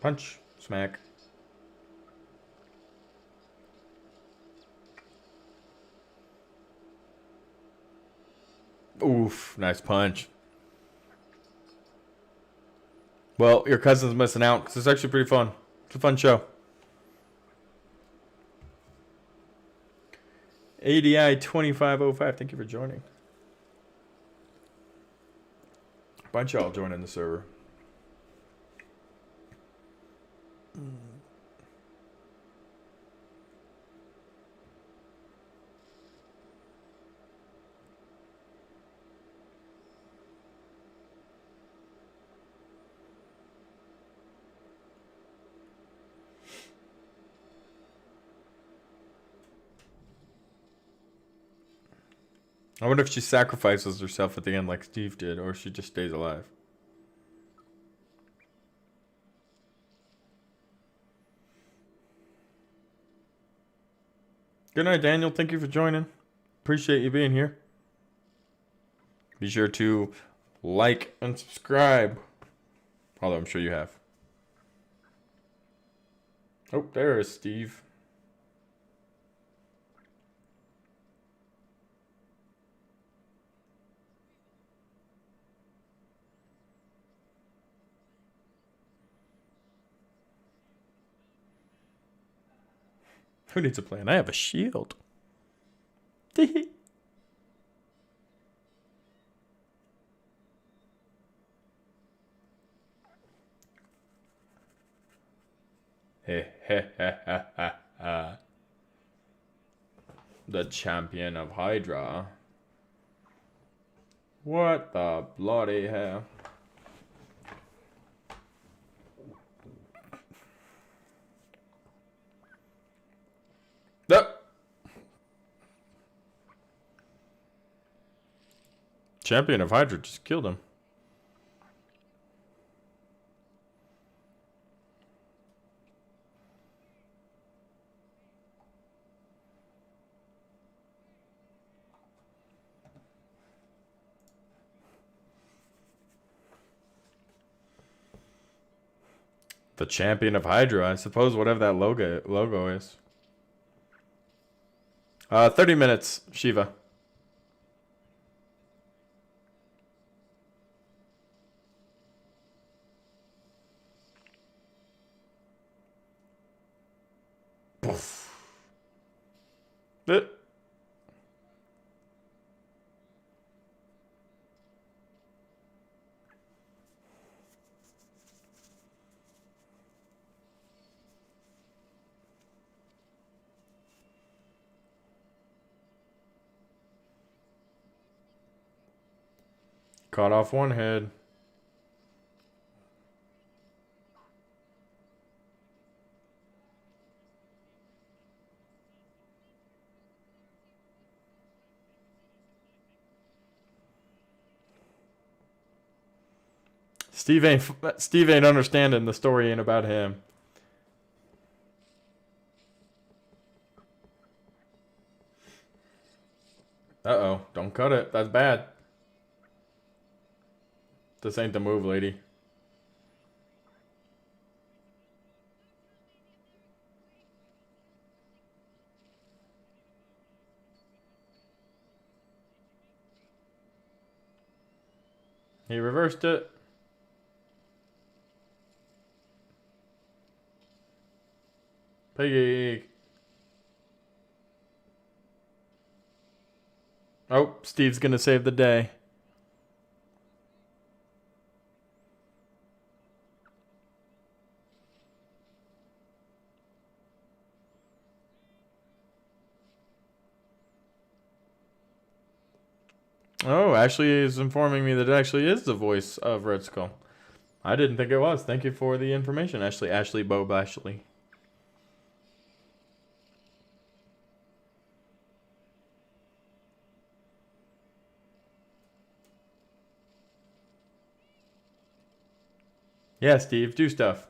Punch, smack. Oof, nice punch. Well, your cousin's missing out because it's actually pretty fun. It's a fun show. ADI 2505, thank you for joining. A bunch of y'all joining the server. I wonder if she sacrifices herself at the end like Steve did, or if she just stays alive. Good night, Daniel. Thank you for joining. Appreciate you being here. Be sure to like and subscribe. Although I'm sure you have. Oh, there is Steve. Who needs a plan? I have a shield. The champion of Hydra. What the bloody hell? No. Champion of Hydra just killed him. The champion of Hydra, I suppose, whatever that logo is. 30 minutes, Shiva. Poof. Caught off one head. Steve ain't understanding. The story ain't about him. Uh-oh. Don't cut it. That's bad. This ain't the move, lady. He reversed it. Piggy. Oh, Steve's gonna save the day. Oh, Ashley is informing me that it actually is the voice of Red Skull. I didn't think it was. Thank you for the information, Ashley. Ashley Bob Ashley. Yeah, Steve, do stuff.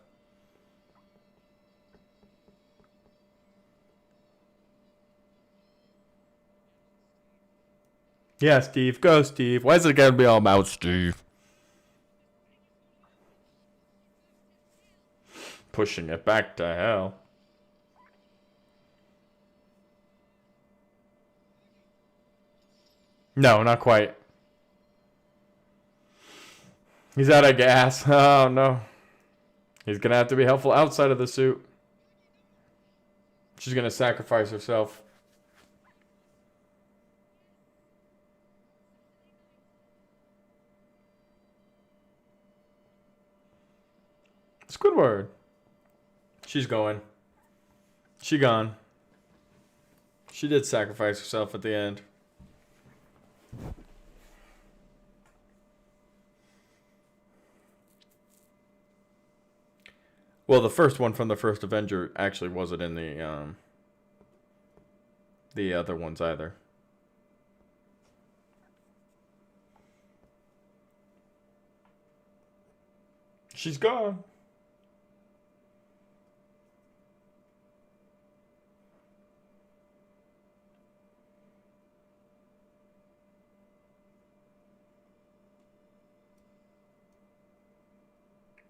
Yeah, Steve, go, Steve. Why is it gotta be all about Steve? Pushing it back to hell. No, not quite. He's out of gas. Oh, no. He's gonna have to be helpful outside of the suit. She's gonna sacrifice herself. Squidward. She's going. She gone. She did sacrifice herself at the end. Well, the first one from the first Avenger actually wasn't in the other ones either. She's gone.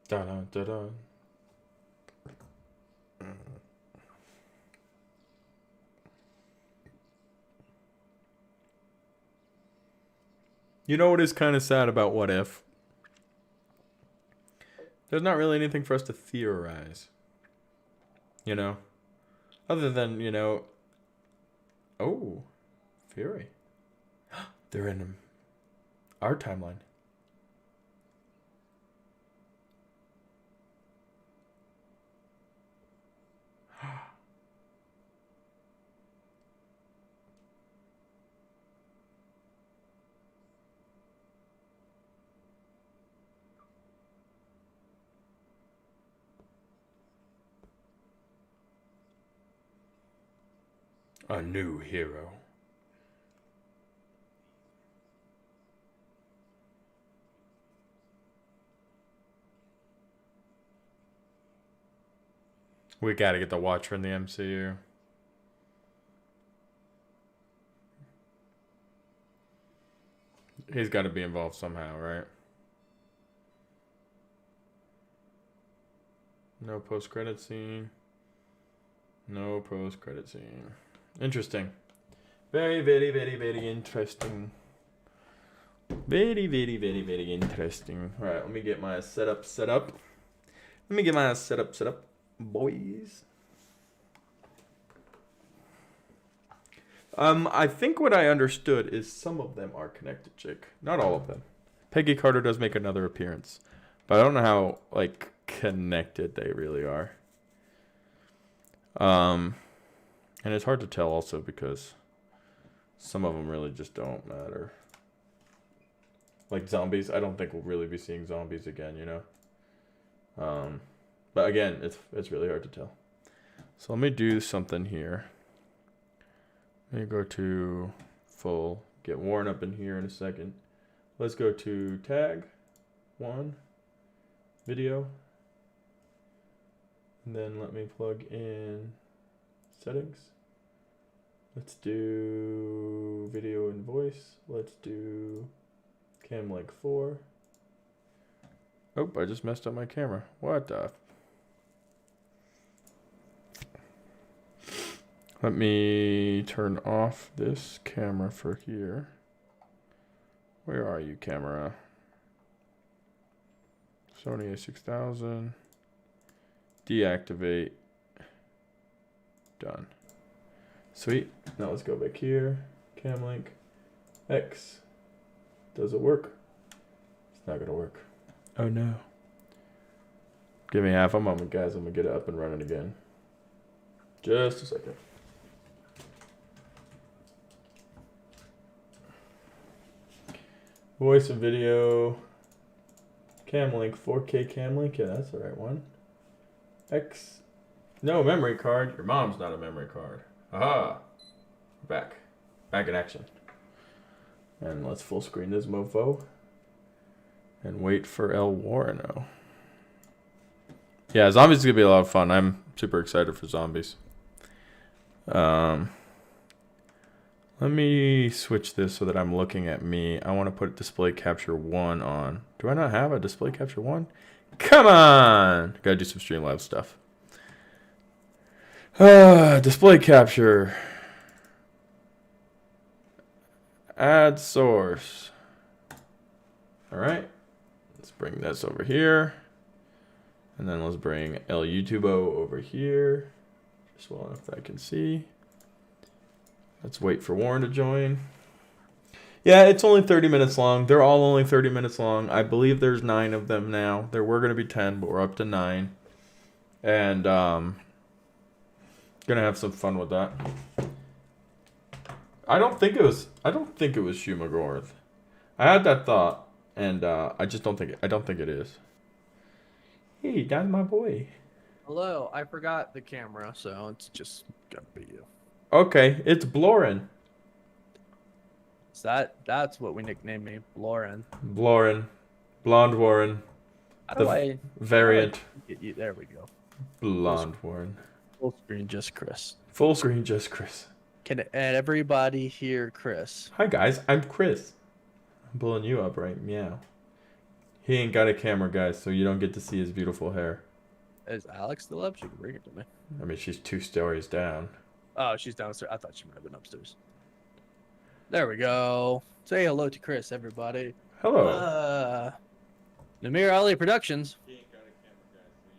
Da da da da. You know what is kind of sad about What If? There's not really anything for us to theorize. You know? Other than, oh, Fury. They're in our timeline. A new hero. We gotta get the Watcher in the MCU. He's got to be involved somehow, right? No post-credit scene. No post-credit scene. Interesting. Very, very, very, very interesting. Very, very, very, very interesting. All right, let me get my setup set up. Boys. I think what I understood is some of them are connected, Jake. Not all of them. Peggy Carter does make another appearance, but I don't know how connected they really are. And it's hard to tell also because some of them really just don't matter. Like zombies, I don't think we'll really be seeing zombies again, But again, it's really hard to tell. So let me do something here. Let me go to full, get Warren up in here in a second. Let's go to tag 1, video. And then let me plug in settings. Let's do video and voice. Let's do cam link 4. Oh, I just messed up my camera. What the? Let me turn off this camera for here. Where are you, camera? Sony a6000. Deactivate. Done. Sweet. Now let's go back here. Cam link. X. Does it work? It's not gonna work. Oh no. Give me half a moment, guys. I'm gonna get it up and running again. Just a second. Voice and video. Cam link. 4K cam link. Yeah, that's the right one. X. No memory card. Your mom's not a memory card. Aha. Back. Back in action. And let's full screen this mofo. And wait for El Warreno. Yeah, zombies is going to be a lot of fun. I'm super excited for zombies. Let me switch this so that I'm looking at me. I want to put display capture 1 on. Do I not have a display capture 1? Come on! Gotta do some Streamlabs stuff. Display capture. Add source. Alright. Let's bring this over here. And then let's bring El YouTubo over here. Just well enough that I can see. Let's wait for Warren to join. Yeah, it's only 30 minutes long. They're all only 30 minutes long. I believe there's 9 of them now. There were going to be 10, but we're up to 9. And gonna have some fun with that. I don't think it was Hugh McGorth. I had that thought, and I just don't think it is. Hey, that's my boy. Hello, I forgot the camera, so it's just gonna be you. Okay, it's Blorin. So that's what we nicknamed me, Lauren. Blorin. Blonde Warren. How do I variant. get you? There we go. Blonde Warren. Full screen, just Chris. Full screen, just Chris. Can everybody hear Chris? Hi guys, I'm Chris. I'm pulling you up right meow. He ain't got a camera, guys, so you don't get to see his beautiful hair. Is Alex still up? She can bring it to me. I mean, she's 2 stories down. Oh, she's downstairs. I thought she might have been upstairs. There we go. Say hello to Chris, everybody. Hello. Namir Ali Productions.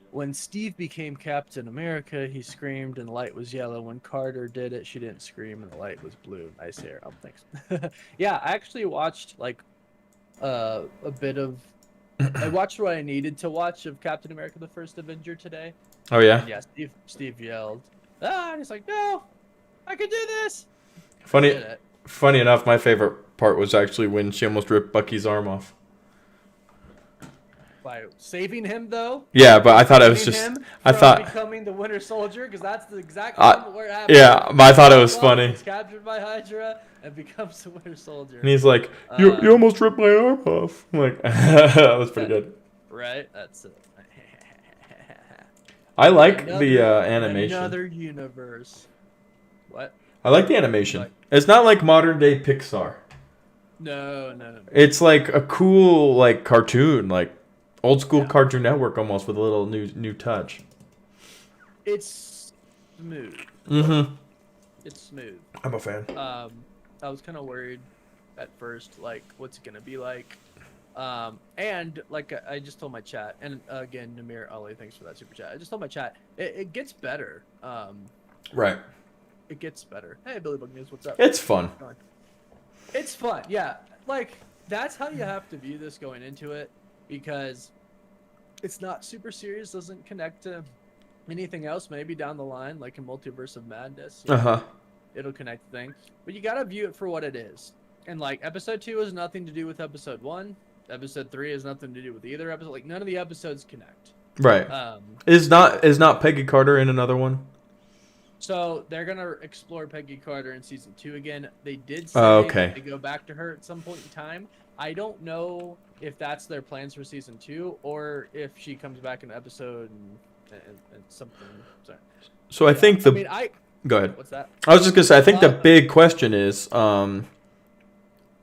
When Steve became Captain America, he screamed and the light was yellow. When Carter did it, she didn't scream and the light was blue. Nice hair. Oh, thanks. Yeah, I actually watched like a bit of. I watched what I needed to watch of Captain America: The First Avenger today. Oh, yeah? And yeah, Steve yelled, "Ah!" And he's like, "No, I can do this." Funny enough, my favorite part was actually when she almost ripped Bucky's arm off. By saving him, though. Yeah, but I thought it was just. I thought becoming the Winter Soldier, because that's the exact moment where it happened. Yeah, but I thought it was funny. He's captured by Hydra and becomes the Winter Soldier. And he's like, "You almost ripped my arm off." I'm like, that was pretty good. Right, that's it. I like the animation. Another universe. What? I like the animation. It's not like modern day Pixar. No. It's like a cool like cartoon, like old school Cartoon Network almost with a little new touch. It's smooth. Mm-hmm. It's smooth. I'm a fan. I was kind of worried at first, like, what's it gonna be like? And like I just told my chat, and again, Namir Ali, thanks for that super chat. I just told my chat, it gets better. Right. It gets better. Hey, Billy Bug News, what's up? It's fun. It's fun, yeah. Like, that's how you have to view this going into it, because it's not super serious, doesn't connect to anything else, maybe down the line, like in Multiverse of Madness. It'll connect things. But you gotta view it for what it is. And, like, Episode 2 has nothing to do with Episode 1. Episode 3 has nothing to do with either episode. Like, none of the episodes connect. Right. Is not Peggy Carter in another one? So they're gonna explore Peggy Carter in season 2 again. They did say that they go back to her at some point in time. I don't know if that's their plans for season 2 or if she comes back in an episode and something. Sorry. So I think the. Go ahead. What's that? I was just gonna say I think the big question is, and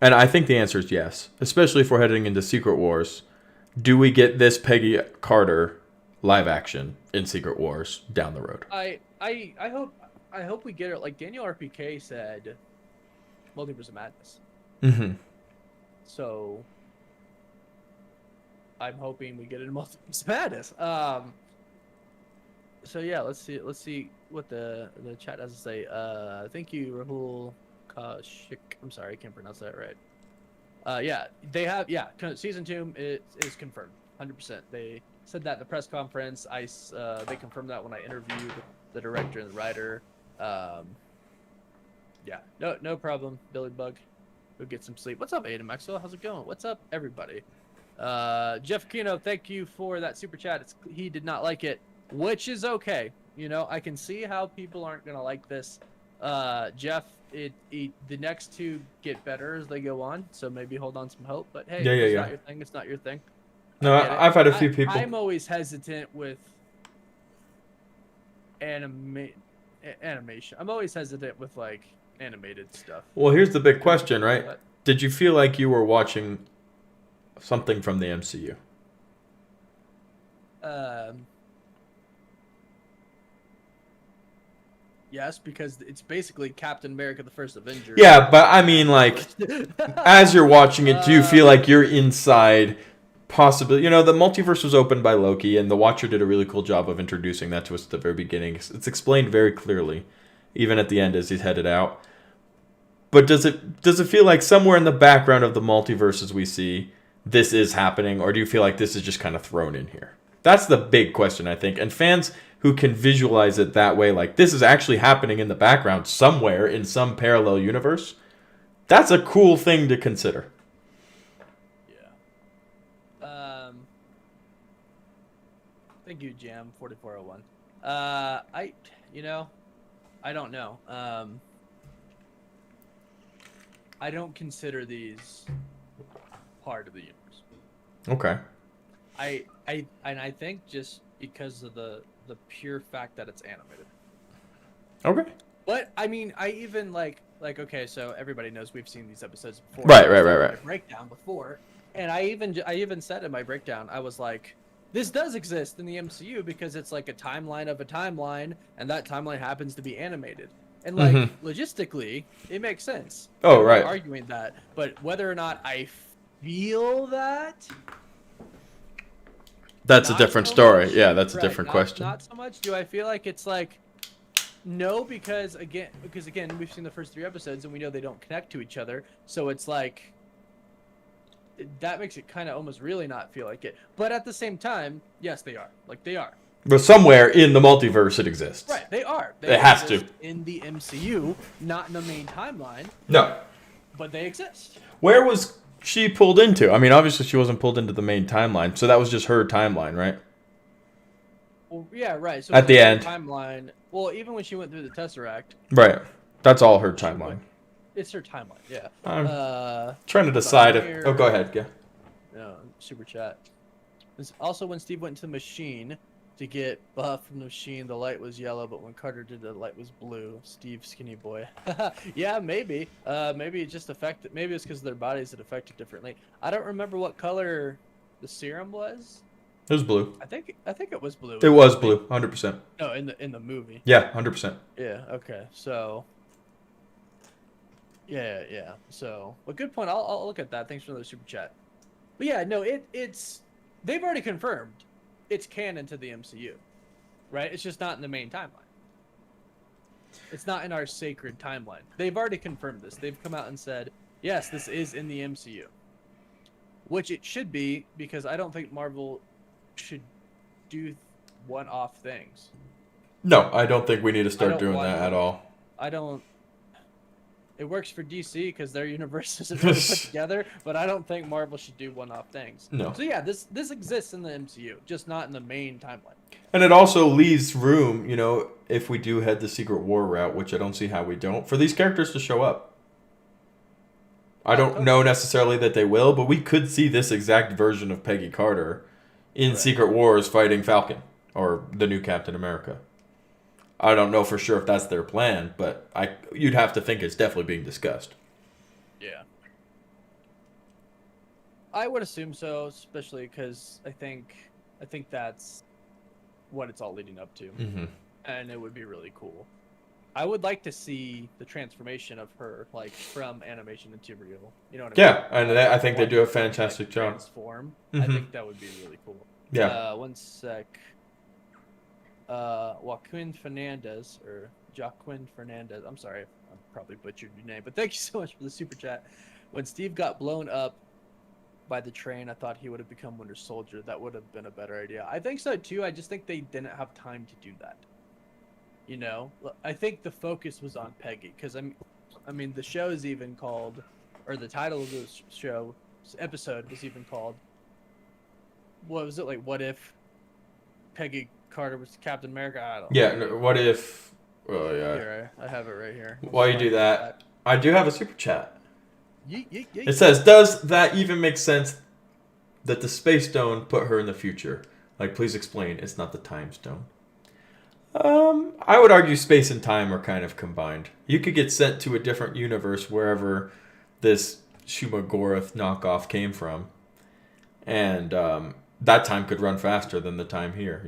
I think the answer is yes, especially if we're heading into Secret Wars. Do we get this Peggy Carter live action in Secret Wars down the road? I hope we get it. Like Daniel RPK said, Multiverse of Madness. Mm-hmm. So I'm hoping we get it in Multiverse of Madness. So yeah, let's see what the chat has to say. Thank you, Rahul Kashik. I'm sorry, I can't pronounce that right. Yeah, they have season 2 is confirmed, 100%. They said that in the press conference. They confirmed that when I interviewed the director and the writer. Yeah, no problem, Billy Bug. Go get some sleep. What's up, Aiden Maxwell? How's it going? What's up, everybody? Jeff Kino, thank you for that super chat. He did not like it, which is okay. You know, I can see how people aren't gonna like this. Jeff, the next 2 get better as they go on, so maybe hold on some hope. But hey, not your thing. It's not your thing. No, I've had a few people. I'm always hesitant with animation. I'm always hesitant with like animated stuff. Well, here's the big question, right? Did you feel like you were watching something from the MCU? Yes, because it's basically Captain America: The First Avenger. Yeah, but I mean, like, as you're watching it, do you feel like you're inside? Possibly, you know, the multiverse was opened by Loki, and the Watcher did a really cool job of introducing that to us at the very beginning. It's explained very clearly, even at the end as he's headed out. But does it feel like somewhere in the background of the multiverses we see this is happening, or do you feel like this is just kind of thrown in here? That's the big question, I think. And fans who can visualize it that way, like this is actually happening in the background somewhere in some parallel universe, that's a cool thing to consider. Thank you, Jam 4401. I don't know. I don't consider these part of the universe. Okay. I think just because of the pure fact that it's animated. Okay. But I mean, I even like okay, so everybody knows we've seen these episodes before. Right. Breakdown before, And I even said in my breakdown, I was like, this does exist in the MCU because it's like a timeline of a timeline, and that timeline happens to be animated. And like logistically, it makes sense. Oh, I'm right. not arguing that, but whether or not I feel that, That's a not different so story. much. Yeah, that's a Right, different question. Not so much. Do I feel like it's like no, because again, we've seen the first 3 episodes and we know they don't connect to each other, so it's like that makes it kind of almost really not feel like it. But at the same time, yes, they are. Like they are. But somewhere in the multiverse it exists. Right, they are. It has to. exist in the MCU, not in the main timeline, No. but they exist. Where was she pulled into? I mean, obviously she wasn't pulled into the main timeline, so that was just her timeline, right? Well, yeah, right. So At it's the like end. her timeline. Well, even when she went through the Tesseract, Right. That's all her timeline. it's her timeline. Yeah. I'm trying to decide if... Oh, go ahead. Yeah. No, super chat. It's also when Steve went to the machine to get buff from the machine, the light was yellow, but when Carter did, the light was blue. Steve, skinny boy. Yeah, maybe. Maybe it just affected. Maybe it's because their bodies had affected differently. I don't remember what color the serum was. It was blue. I think it was blue. It was blue, 100%. No, in the movie. Yeah, 100%. Yeah. Okay. So. Yeah. So, a good point. I'll look at that. Thanks for the super chat. But yeah, no, it's they've already confirmed it's canon to the MCU, right? It's just not in the main timeline. It's not in our sacred timeline. They've already confirmed this. They've come out and said, yes, this is in the MCU, which it should be because I don't think Marvel should do one-off things. No, I don't think we need to start don't doing want that to. at all. I don't. It works for DC because their universe isn't really put together, but I don't think Marvel should do one-off things. No. So yeah, this exists in the MCU, just not in the main timeline. And it also leaves room, if we do head the Secret War route, which I don't see how we don't, for these characters to show up. I don't know necessarily that they will, but we could see this exact version of Peggy Carter in Secret Wars fighting Falcon or the new Captain America. I don't know for sure if that's their plan, but you'd have to think it's definitely being discussed. Yeah. I would assume so, especially because I think that's what it's all leading up to. Mm-hmm. And it would be really cool. I would like to see the transformation of her, like, from animation into real. You know what I mean? Yeah, and I think they do a fantastic job. Transform. Mm-hmm. I think that would be really cool. Yeah. One sec. Joaquin Fernandez, I'm sorry, I probably butchered your name, but thank you so much for the super chat. When Steve got blown up by the train, I thought he would have become Winter Soldier. That would have been a better idea. I think so too. I just think they didn't have time to do that. I think the focus was on Peggy because I mean the show is even called, or the title of the episode was even called, what was it, like, what if Peggy Carter was Captain America? I don't know. Yeah, what if... Oh, yeah. Here, I have it right here. While you do that, I do have a super chat. Yeet. It says, does that even make sense that the Space Stone put her in the future? Like, please explain. It's not the Time Stone. I would argue space and time are kind of combined. You could get sent to a different universe wherever this Shumagorath knockoff came from. And that time could run faster than the time here,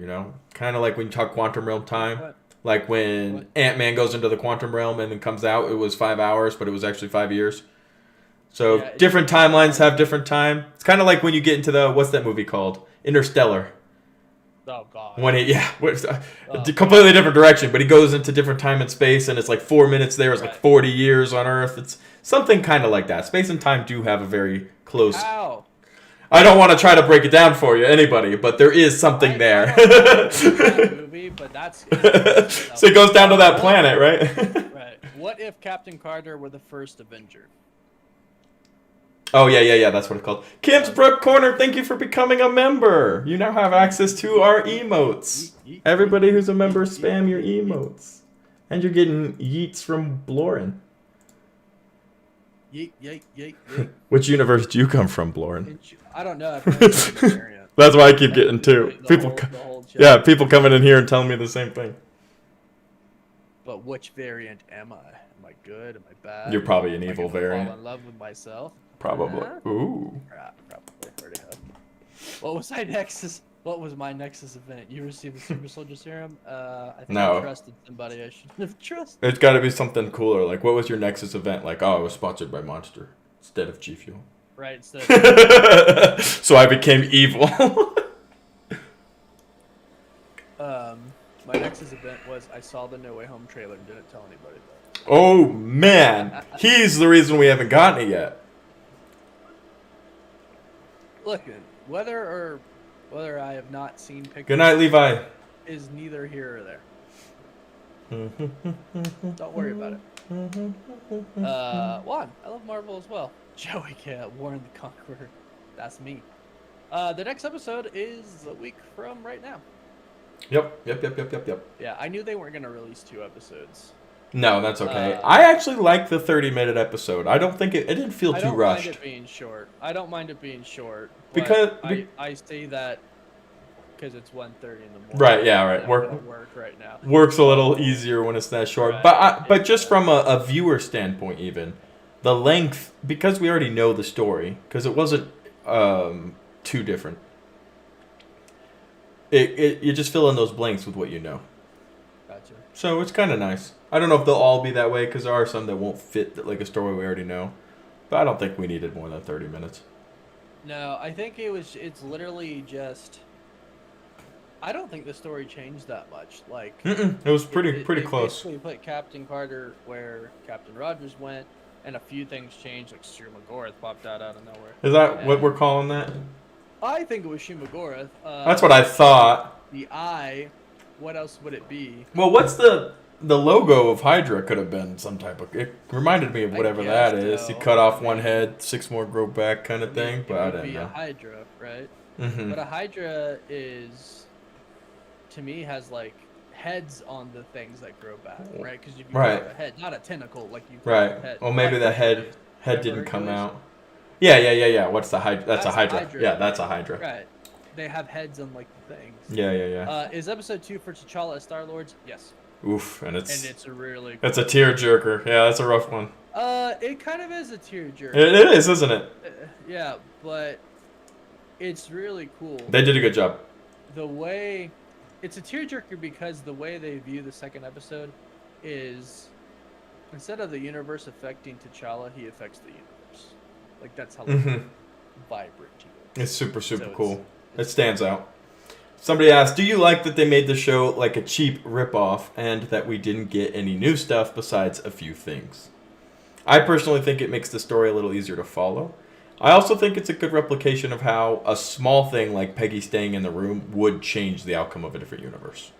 Kind of like when you talk quantum realm time. What? Like when Ant-Man goes into the quantum realm and then comes out, it was 5 hours, but it was actually 5 years. So different timelines have different time. It's kind of like when you get into what's that movie called? Interstellar. Oh, God. When a completely different direction, but he goes into different time and space, and it's like 4 minutes there is like 40 years on Earth. It's something kind of like that. Space and time do have a very close... How? I don't want to try to break it down for you, anybody, but there is something there. That movie, but that's... So it goes down to that planet, right? Right. What if Captain Carter were the first Avenger? Oh, yeah, that's what it's called. Kim's Brook Corner, thank you for becoming a member. You now have access to our emotes. Everybody who's a member, spam your emotes. And you're getting yeets from Blorin. Yeet. Which universe do you come from, Blorin? I don't know. I've never seen the variant. That's why I keep getting two. People coming in here and telling me the same thing. But which variant am I? Am I good? Am I bad? You're probably an evil variant. Fall in love with myself? Probably. Ooh. Probably. What was my Nexus? What was my Nexus event? You received the Super Soldier Serum. I think No. I trusted somebody I shouldn't have trusted. It's got to be something cooler. Like, what was your Nexus event? Like, oh, it was sponsored by Monster instead of G Fuel. Right. Instead of, So I became evil. my Nexus event was I saw the No Way Home trailer and didn't tell anybody about it. Oh man, he's the reason we haven't gotten it yet. Look, whether I have not seen pictures. Good night, Levi. Is neither here or there. Don't worry about it. Juan, I love Marvel as well. Joey, yeah, Warren the Conqueror. That's me. The next episode is a week from right now. Yep. Yeah, I knew they weren't going to release 2 episodes. No, that's okay. I actually like the 30-minute episode. I don't think it didn't feel too rushed. I don't mind it being short. I don't mind it being short. Because I say that because it's 1:30 in the morning. Right, yeah, right. Work right now. Works a little easier when it's that short. Right. But just from a viewer standpoint even, the length, because we already know the story, because it wasn't too different. You just fill in those blanks with what you know. Gotcha. So it's kind of nice. I don't know if they'll all be that way, because there are some that won't fit like a story we already know. But I don't think we needed more than 30 minutes. No, I think it's literally just... I don't think the story changed that much. Like, it was pretty close. Basically put Captain Carter where Captain Rogers went, and a few things changed. Like Shumagorath popped out of nowhere. Is that what we're calling that? I think it was Shumagorath. That's what I thought. The eye. What else would it be? Well, what's the logo of Hydra? Could have been some type of. It reminded me of whatever that is. So. You cut off one head, 6 more grow back, kind of thing. But I didn't know. It would be a Hydra, right? Mm-hmm. But a Hydra is, to me, has like heads on the things that grow back, right? Because you can grow a head, not a tentacle, like you. Right. A head. Well, maybe the head didn't come out. Yeah. What's the Hydra? That's a Hydra. Yeah, that's a Hydra. Right. They have heads on like the things. Yeah. Is episode 2 for T'Challa as Star-Lord? Yes. Oof, and it's a really cool. It's a tearjerker. Yeah, that's a rough one. It kind of is a tearjerker. It is, isn't it? Yeah, but it's really cool. They did a good job. The way it's a tearjerker because the way they view the second episode is instead of the universe affecting T'Challa, he affects the universe. Like that's how vibrant he is. It's super cool. It stands out. Somebody asked, do you like that they made the show like a cheap ripoff and that we didn't get any new stuff besides a few things? I personally think it makes the story a little easier to follow. I also think it's a good replication of how a small thing like Peggy staying in the room would change the outcome of a different universe.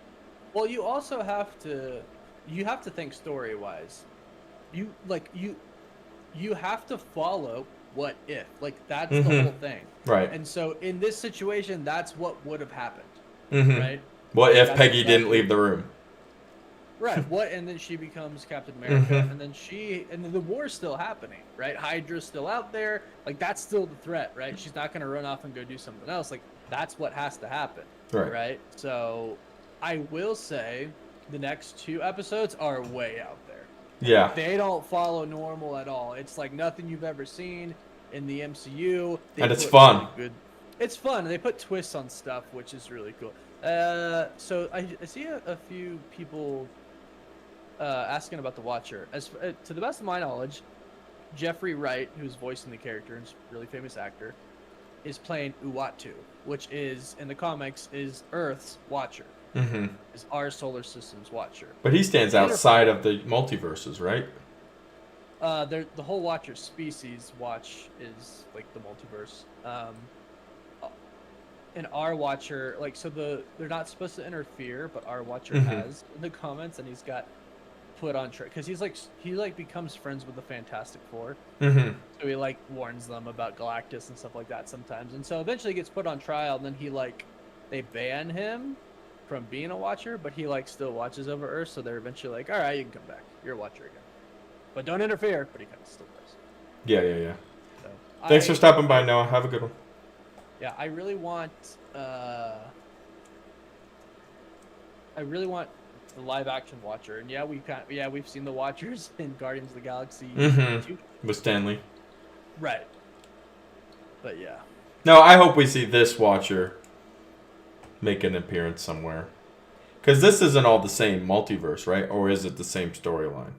Well, you also have to think story-wise. You have to follow what if. Like that's the whole thing. Right. And so in this situation, that's what would have happened. Right? What if Peggy didn't leave the room? Right. And then she becomes Captain America, and then the war's still happening, right? Hydra's still out there. Like that's still the threat, right? She's not gonna run off and go do something else. Like that's what has to happen. Right? So I will say the next 2 episodes are way out there. Yeah. They don't follow normal at all. It's like nothing you've ever seen in the MCU. And it's fun. Really it's fun. They put twists on stuff, which is really cool. So I see a few people asking about the Watcher. To the best of my knowledge, Jeffrey Wright, who's voicing the character and is a really famous actor, is playing Uatu, which is in the comics is Earth's Watcher. Is our solar system's Watcher. But he stands outside of the multiverses, right? The whole Watcher species watch is like the multiverse. And our Watcher, like, so they're not supposed to interfere, but our Watcher has in the comments, and he's got put on trial because he becomes friends with the Fantastic Four. So he like warns them about Galactus and stuff like that sometimes, and so eventually he gets put on trial, and then they ban him from being a Watcher, but he like still watches over Earth, so they're eventually like, all right, you can come back, you're a Watcher again, but don't interfere. But he kind of still does. Yeah. So, thanks for stopping by, Noah. Have a good one. Yeah, I really want the live action Watcher, and we've seen the Watchers in Guardians of the Galaxy 2. With Stanley. Right. But yeah. No, I hope we see this Watcher make an appearance somewhere. Because this isn't all the same multiverse, right? Or is it the same storyline?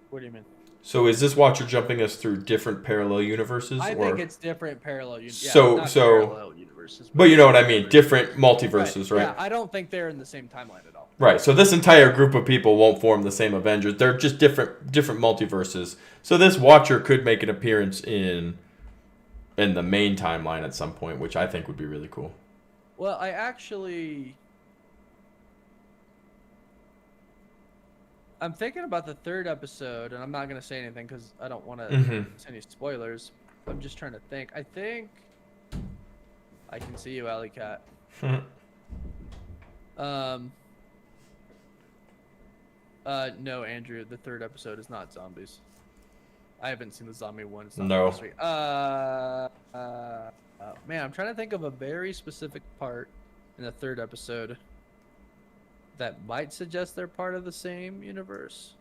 What do you mean? So is this Watcher jumping us through different parallel universes? I think it's different parallel universes. So- not so- parallel universes. But you know what I mean. Different multiverses, right? Yeah, I don't think they're in the same timeline at all. Right. So this entire group of people won't form the same Avengers. They're just different multiverses. So this Watcher could make an appearance in the main timeline at some point, which I think would be really cool. Well, I'm thinking about the third episode, and I'm not going to say anything because I don't want to say any spoilers. I'm just trying to think. I think I can see you, Alley Cat. No, Andrew, the third episode is not zombies. I haven't seen the zombie one. It's not No. this week. Man, I'm trying to think of a very specific part in the third episode that might suggest they're part of the same universe.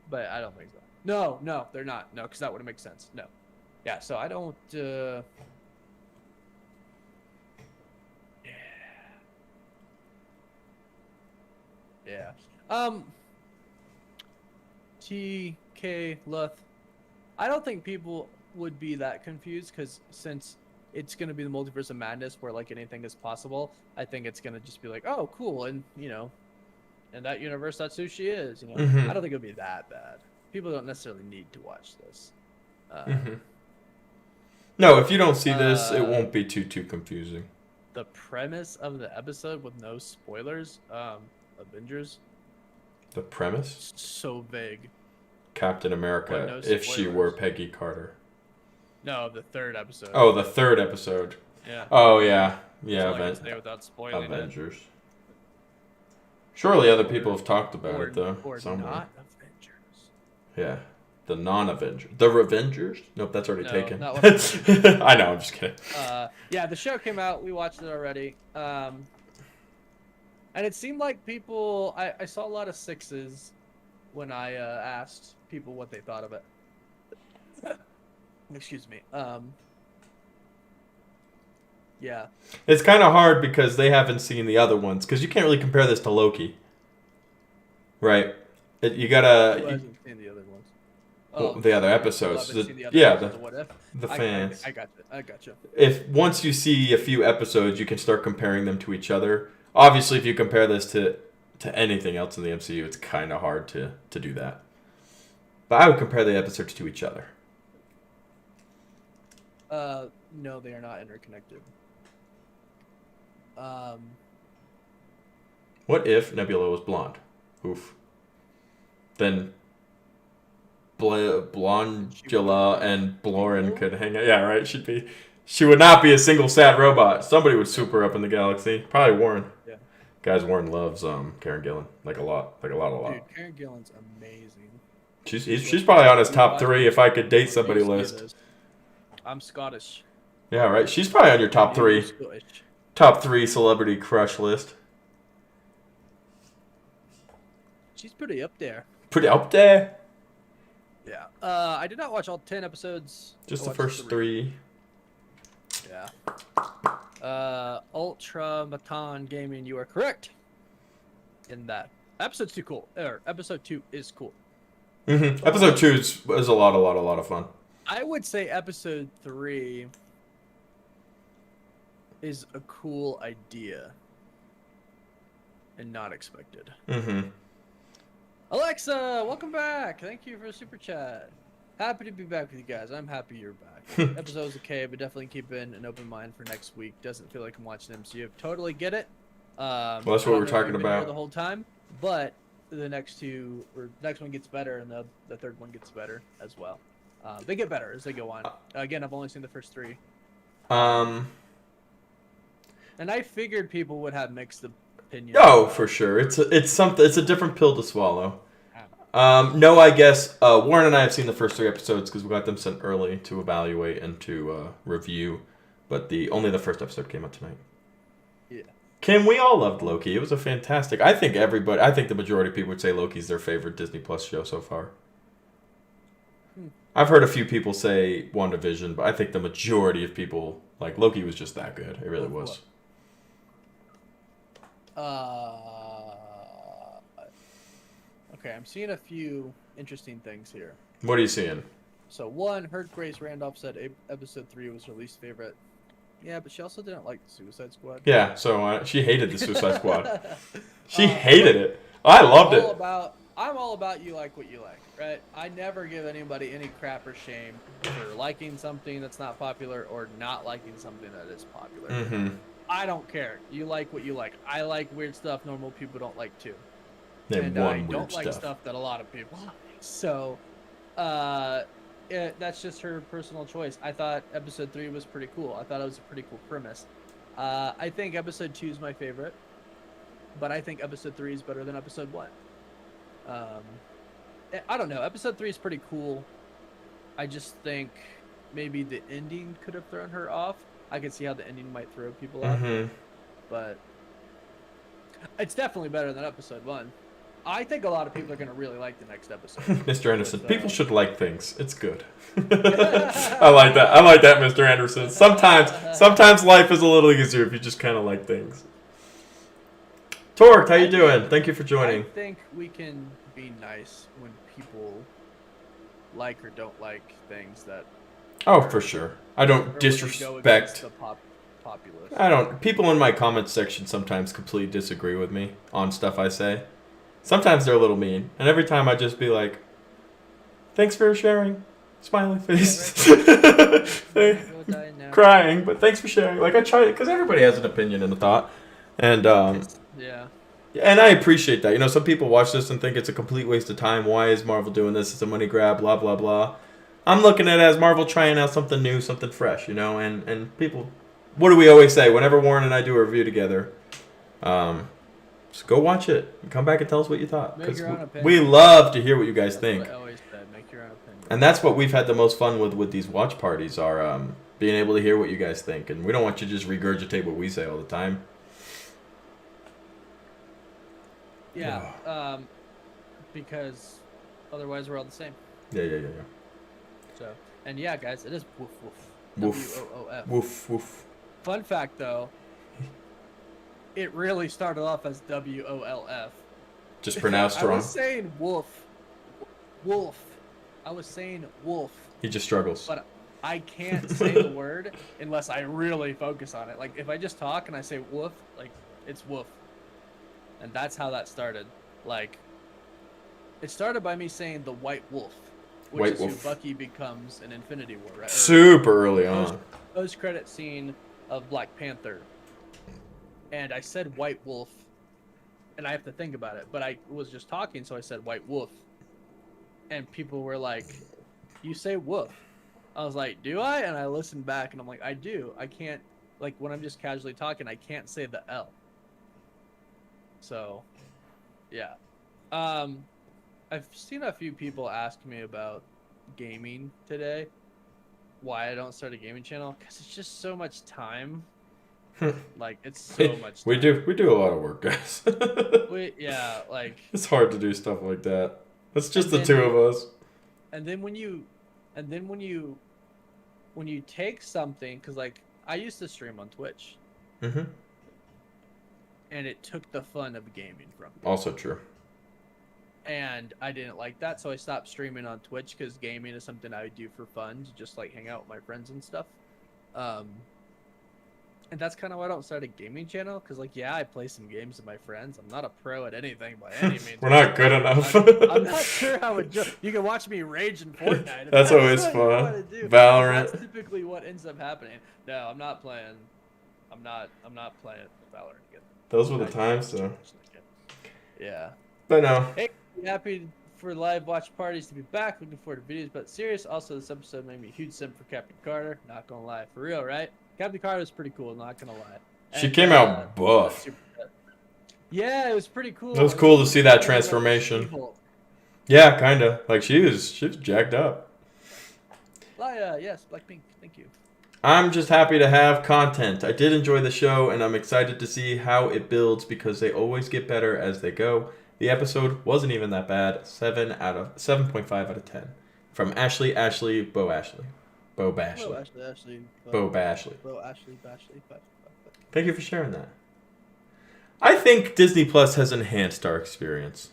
But I don't think so. No, they're not. No, because that wouldn't make sense. No. Yeah, so I don't... Yeah. TK Luth. I don't think people would be that confused because since it's going to be the multiverse of madness where like anything is possible, I think it's going to just be like, oh, cool. And, you know, in that universe, that's who she is. You know, I don't think it'll be that bad. People don't necessarily need to watch this. No, if you don't see this, it won't be too confusing. The premise of the episode with no spoilers, Avengers. The premise? So vague. Captain America, no if she were spoilers. Peggy Carter. No, the third episode. Oh, the third episode. Yeah. Oh, yeah. Yeah, So I can say without spoiling Avengers. Surely other people have talked about or, it, though. Or somewhere. not Avengers. Yeah. The non-Avengers. The Revengers? Nope, that's already No, taken. not what- I know, I'm just kidding. Yeah, the show came out. We watched it already. And it seemed like people... I saw a lot of sixes when I asked people what they thought of it. Excuse me. Yeah. It's kind of hard because they haven't seen the other ones. Because you can't really compare this to Loki. Right? You gotta... Who hasn't seen the other ones? Well, the other episodes. Who haven't seen the other Yeah, episodes of What If? the fans. I got you. If once you see a few episodes, you can start comparing them to each other. Obviously, if you compare this to anything else in the MCU, it's kind of hard to do that. But I would compare the episodes to each other. No, they are not interconnected. What if Nebula was blonde? Oof. Then Blondula and Blorin could hang out. Yeah, right. She would not be a single sad robot. Somebody would swoop her up in the galaxy. Probably Warren. Yeah. Guys, Warren loves Karen Gillan like a lot. Dude, Karen Gillan's amazing. She's probably on his top 3 if I could date somebody list. I'm Scottish. Yeah, right. She's probably on your top 3 celebrity crush list. She's pretty up there. Pretty up there. Yeah. I did not watch all 10 episodes. Just I the watched first 3. Yeah. Ultra Matan Gaming, you are correct. In that. Episode 2 is cool. Episode 2 is a lot of fun. I would say episode 3 is a cool idea. And not expected. Alexa, welcome back. Thank you for the super chat. Happy to be back with you guys. I'm happy you're back. Episode's okay, but definitely keeping an open mind for next week. Doesn't feel like I'm watching MCU. Totally get it. Well, that's what we're talking about the whole time. But the next one gets better, and the third one gets better as well. They get better as they go on. Again, I've only seen the first 3. And I figured people would have mixed opinions. Oh, for sure. It's a different pill to swallow. No, I guess Warren and I have seen the first 3 episodes because we got them sent early to evaluate and to review, but only the first episode came out tonight. Yeah. Kim, we all loved Loki. It was a fantastic. I think the majority of people would say Loki's their favorite Disney Plus show so far. I've heard a few people say WandaVision, but I think the majority of people, like, Loki was just that good. It really was. Okay, I'm seeing a few interesting things here. What are you seeing? So one, heard Grace Randolph said episode 3 was her least favorite. Yeah, but she also didn't like the Suicide Squad. Yeah, so she hated the Suicide Squad. She hated it. I loved it. I'm all about you like what you like, right? I never give anybody any crap or shame for liking something that's not popular or not liking something that is popular. Mm-hmm. I don't care. You like what you like. I like weird stuff normal people don't like too. Name And one I weird don't like stuff. stuff that a lot of people like. So, that's just her personal choice. I thought episode 3 was pretty cool. I thought it was a pretty cool premise. I think episode 2 is my favorite, but I think episode 3 is better than episode 1. I don't know. Episode 3 is pretty cool. I just think maybe the ending could have thrown her off. I could see how the ending might throw people off, but it's definitely better than episode 1. I think a lot of people are going to really like the next episode. Mr. Anderson, people should like things. It's good. I like that. I like that, Mr. Anderson. Sometimes life is a little easier if you just kind of like things. Torque, how you doing? Thank you for joining. I think we can be nice when people like or don't like things that. Oh, for sure. I don't go disrespect. against the populace. I don't. People in my comments section sometimes completely disagree with me on stuff I say. Sometimes they're a little mean, and every time I just be like, "Thanks for sharing," smiley face, crying, but thanks for sharing. Like I try, because everybody has an opinion and a thought, and Yeah. and I appreciate that. You know, some people watch this and think it's a complete waste of time. Why is Marvel doing this? It's a money grab. Blah blah blah. I'm looking at it as Marvel trying out something new, something fresh. You know, and people. What do we always say? Whenever Warren and I do a review together, just go watch it and come back and tell us what you thought. Make 'Cause your own opinion. we love to hear what you guys That's think. what I always said. Make your own opinion. And that's what we've had the most fun with these watch parties are being able to hear what you guys think. And we don't want you to just regurgitate what we say all the time. Yeah, because otherwise we're all the same. Yeah. So, and yeah, guys, it is woof woof. Woof. WOOF. Woof, woof. Fun fact, though, it really started off as WOLF. Just pronounced I wrong. was saying wolf. I was saying wolf, He just struggles. but I can't say the word unless I really focus on it. Like, if I just talk and I say woof, like, it's woof. And that's how that started. Like, it started by me saying the White Wolf, which White is Wolf. who Bucky becomes in Infinity War, right? Or Super early on. post-credit scene of Black Panther. And I said White Wolf, and I have to think about it. But I was just talking, so I said White Wolf. And people were like, you say wolf. I was like, do I? And I listened back, and I'm like, I do. I can't, like, when I'm just casually talking, I can't say the L. So, yeah. I've seen a few people ask me about gaming today. Why I don't start a gaming channel? Because it's just so much time. Like, it's so much time. We do a lot of work, guys. Yeah, like... It's hard to do stuff like that. It's just the then- two of us. And then when you take something, because, like, I used to stream on Twitch, Mm-hmm. and it took the fun of gaming from me. Also true. And I didn't like that, so I stopped streaming on Twitch because gaming is something I would do for fun, to just like hang out with my friends and stuff. And that's kind of why I don't start a gaming channel, because like, yeah, I play some games with my friends. I'm not a pro at anything by any means. We're not good enough. I'm not sure how it. You can watch me rage in Fortnite. If That's always what you wanna fun. do. Valorant. That's typically what ends up happening. No, I'm not playing. I'm not playing Valorant again. Those were the times, though. Yeah. But no. Hey, happy for live watch parties to be back. Looking forward to videos, but serious. Also, this episode made me a huge simp for Captain Carter. Not gonna lie, for real, right? Captain Carter was pretty cool. Not gonna lie. She And, came out buff. Yeah, it was pretty cool. It was cool to see that transformation. Yeah, kinda. Like she was jacked up. Yes, Blackpink. Thank you. I'm just happy to have content. I did enjoy the show, and I'm excited to see how it builds because they always get better as they go. The episode wasn't even that bad. 7.5 out of 10. From Ashley, Bo Bashley. Oh, Ashley. Bo Bashley. Ashley. Thank you for sharing that. I think Disney Plus has enhanced our experience.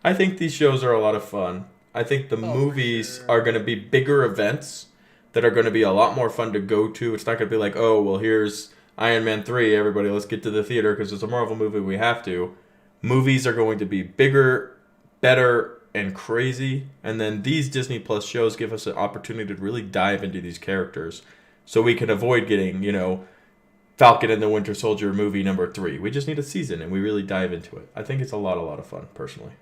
I think these shows are a lot of fun. I think the movies are going to be bigger events that are going to be a lot more fun to go to. It's not going to be like, oh, well, here's Iron Man 3. Everybody, let's get to the theater because it's a Marvel movie. We have to. Movies are going to be bigger, better, and crazy. And then these Disney Plus shows give us an opportunity to really dive into these characters so we can avoid getting, Falcon and the Winter Soldier movie number 3. We just need a season and we really dive into it. I think it's a lot of fun, personally.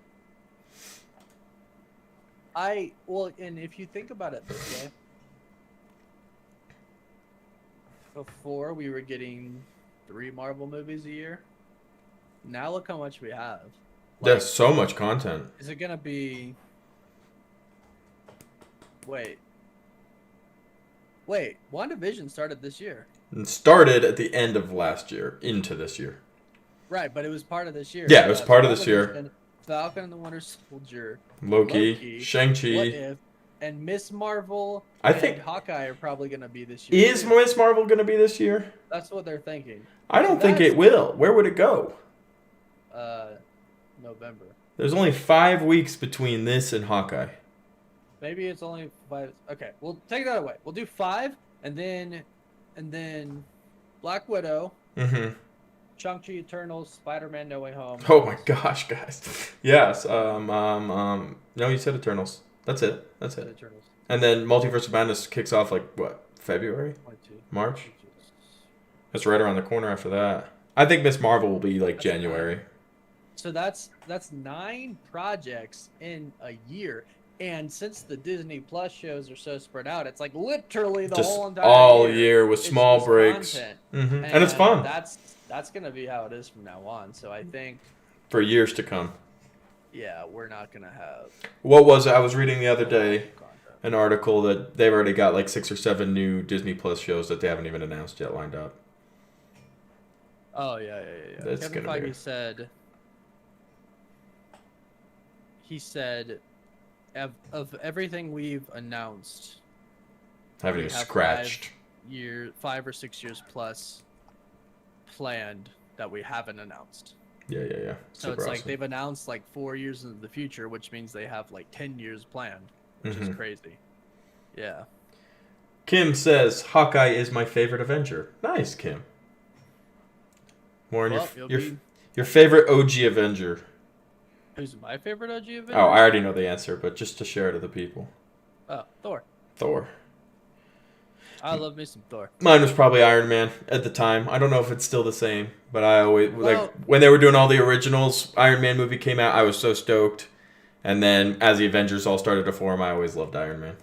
And if you think about it this way, before we were getting 3 Marvel movies a year. Now look how much we have. There's so much content. Is it gonna be? Wait. WandaVision started this year. It started at the end of last year, into this year. Right, but it was part of this year. Yeah, it was part of this year. Falcon and the Winter Soldier, Loki, Shang-Chi, What If, and Miss Marvel. I think Hawkeye are probably going to be this year. Is Miss Marvel going to be this year? That's what they're thinking. I don't think it will. Where would it go? November. There's only 5 weeks between this and Hawkeye. Maybe it's only 5. Okay, we'll take that away. We'll do 5, and then Black Widow. Mm-hmm. Shang-Chi, Eternals, Spider-Man, No Way Home. Oh my gosh, guys. Yes. No, you said Eternals. That's it. Eternals. And then Multiverse of Madness kicks off February? 22. March? That's right around the corner after that. I think Miss Marvel will be January. So that's 9 projects in a year. And since the Disney Plus shows are so spread out, it's literally the whole entire all year. year with small breaks. Mm-hmm. And it's fun. That's going to be how it is from now on. So I think for years to come. Yeah, we're not going to have. What was it? I was reading the other day an article that they've already got 6 or 7 new Disney Plus shows that they haven't even announced yet lined up. Oh, yeah. That's Kevin Feige said, of everything we've announced, haven't even scratched 5 or 6 years plus planned that we haven't announced. Yeah. So it's awesome. They've announced 4 years into the future, which means they have 10 years planned, which is crazy. Yeah. Kim says Hawkeye is my favorite Avenger. Nice, Kim. Warren, your favorite OG Avenger. Who's my favorite OG Avenger? Oh, I already know the answer, but just to share it to the people. Oh, Thor. I love me some Thor. Mine was probably Iron Man at the time. I don't know if it's still the same, but I always when they were doing all the originals, Iron Man movie came out, I was so stoked. And then as the Avengers all started to form, I always loved Iron Man.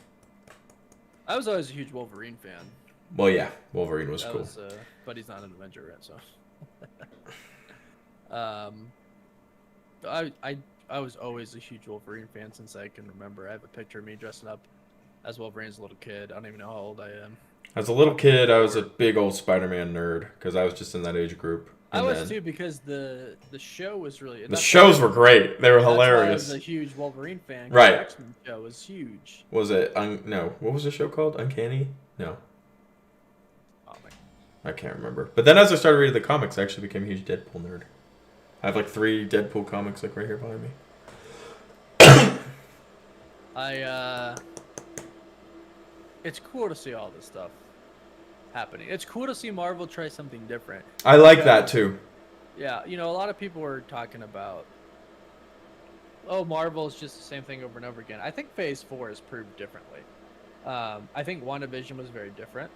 I was always a huge Wolverine fan. Well, yeah, Wolverine was cool. But he's not an Avenger yet, so. I was always a huge Wolverine fan since I can remember. I have a picture of me dressing up as Wolverine as a little kid. I don't even know how old I am. As a little kid, I was a big old Spider-Man nerd because I was just in that age group. I was too because the show was really. The shows were great. They were hilarious. I was a huge Wolverine fan. Right. The X-Men show was huge. Was it? No. What was the show called? Uncanny? No. Oh my. I can't remember. But then as I started reading the comics, I actually became a huge Deadpool nerd. I have 3 Deadpool comics right here behind me. It's cool to see all this stuff happening. It's cool to see Marvel try something different. I like that too. Yeah, a lot of people were talking about, Marvel is just the same thing over and over again. I think Phase 4 is proved differently. I think WandaVision was very different.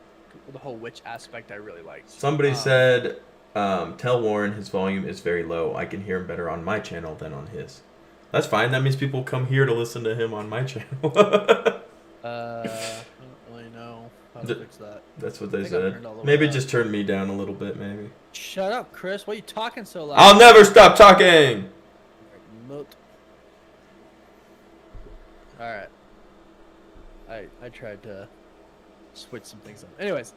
The whole witch aspect I really liked. Somebody said, tell Warren his volume is very low. I can hear him better on my channel than on his. That's fine. That means people come here to listen to him on my channel. I don't really know how to fix that. That's what they said. Maybe just turn me down a little bit, maybe. Shut up, Chris. Why are you talking so loud? I'll never stop talking! Alright. I tried to switch some things up. Anyways,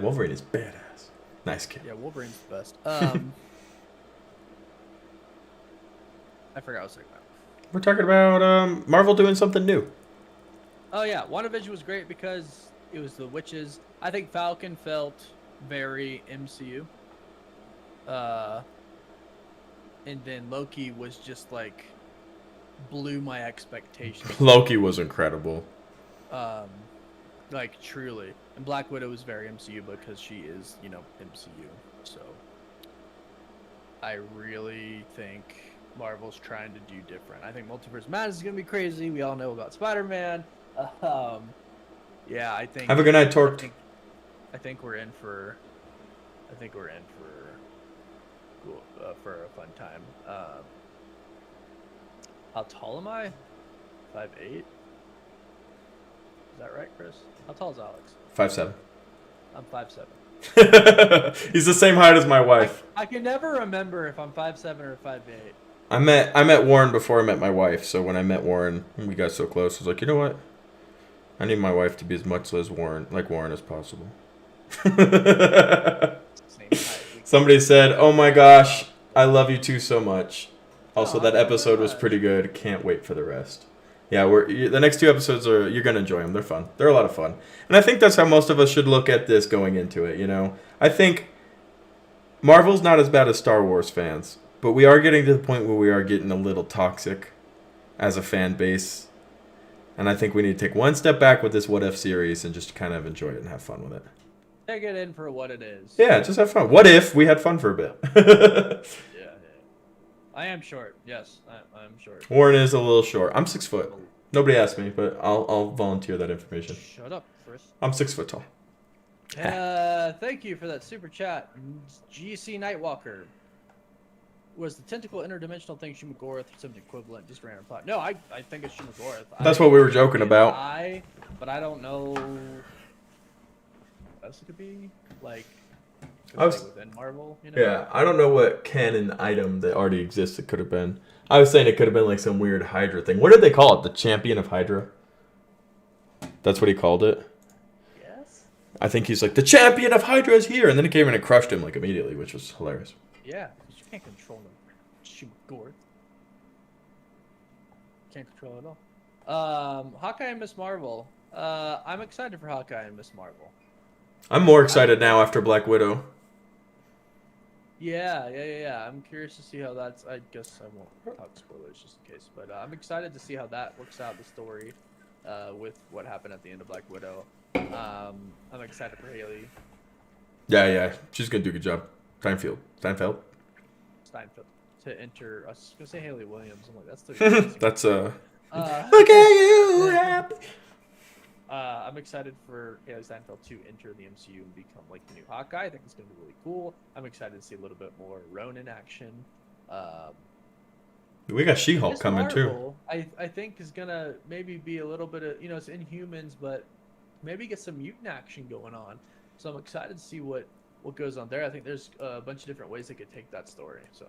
Wolverine is badass. Nice kid. Yeah, Wolverine's the best. I forgot what I was talking about. We're talking about Marvel doing something new. Oh yeah, WandaVision was great because it was the witches. I think Falcon felt very MCU. And then Loki was just like blew my expectations. Loki was incredible. Like truly. And Black Widow was very MCU because she is, MCU. So I really think Marvel's trying to do different. I think Multiverse Madness is gonna be crazy. We all know about Spider-Man. Yeah, I think. Have a good night, Torqued. I think we're in for. For a fun time. How tall am I? 5'8". Is that right, Chris? How tall is Alex? 5'7". I'm 5'7". He's the same height as my wife. I can never remember if I'm 5'7" or 5'8". I met Warren before I met my wife, so when I met Warren, we got so close. I was like, you know what? I need my wife to be as much as Warren as possible. Same height. Somebody said, "Oh my gosh, I love you two so much." Also, Oh, that thank you episode very was much. pretty good. Can't wait for the rest. Yeah, the next 2 episodes you're gonna enjoy them. They're fun. They're a lot of fun, and I think that's how most of us should look at this going into it. I think Marvel's not as bad as Star Wars fans, but we are getting to the point where we are getting a little toxic as a fan base, and I think we need to take one step back with this What If series and just kind of enjoy it and have fun with it. Take it in for what it is. Yeah, just have fun. What if we had fun for a bit? Yeah. I am short. Yes, I'm short. Warren is a little short. I'm 6 foot. Nobody asked me, but I'll volunteer that information. Shut up, Chris. I'm 6 foot tall. Thank you for that super chat. GC Nightwalker. Was the tentacle interdimensional thing Shumagorath or something equivalent? Just random thought. No, I think it's Shumagorath. That's what we were joking about. But I don't know what else it could be. Like, I was- within Marvel, Yeah, I don't know what canon item that already exists it could have been. I was saying it could have been like some weird Hydra thing. What did they call it? The Champion of Hydra? That's what he called it? Yes? I think he's like, the Champion of Hydra is here! And then he came in and crushed him like immediately, which was hilarious. Yeah, 'cause you can't control them. Shumagorath. Can't control it all. Hawkeye and Miss Marvel. I'm excited for Hawkeye and Miss Marvel. I'm more excited now after Black Widow. Yeah. I'm curious to see how that's. I guess I won't talk spoilers just in case, but I'm excited to see how that works out, the story, with what happened at the end of Black Widow. I'm excited for Haley Yeah. She's going to do a good job. Steinfeld. Steinfeld to enter. I was gonna say Haley Williams. I'm like, that's the. That's Look Look at you happy. I'm excited for Haley Steinfeld to enter the MCU and become like the new Hawkeye. I think it's going to be really cool. I'm excited to see a little bit more Ronin action. We got She-Hulk Miss coming too. Marvel, I think is going to maybe be a little bit of, it's Inhumans, but maybe get some mutant action going on. So I'm excited to see what goes on there. I think there's a bunch of different ways they could take that story. So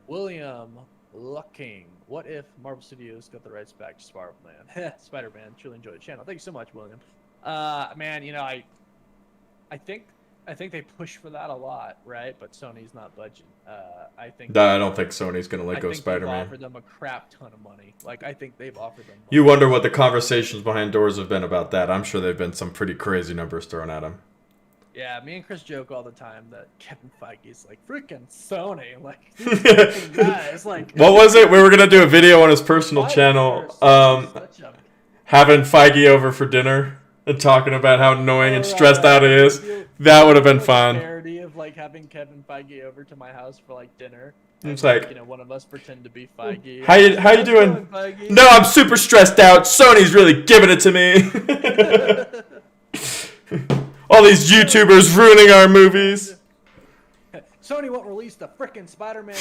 William Lucking, what if Marvel Studios got the rights back to Spider-Man? Truly enjoy the channel. Thank you so much, William. Man, I think they push for that a lot, right? But Sony's not budging. I don't think Sony's gonna let go They've Spider-Man. offered them a crap ton of money. Like, I think they've offered them money. You wonder what the conversations behind doors have been about that. I'm sure they've been some pretty crazy numbers thrown at him. Yeah, me and Chris joke all the time that Kevin Feige's like, freaking Sony. Like, these freaking guys, like... What was it? We were gonna do a video on his personal channel, having Feige over for dinner and talking about how annoying and stressed out he is. That would have been fun. Parody of like having Kevin Feige over to my house for like dinner. It's like, one of us pretend to be Feige. How you doing? Feige? No, I'm super stressed out. Sony's really giving it to me. All these YouTubers ruining our movies. Sony won't release the frickin' Spider-Man.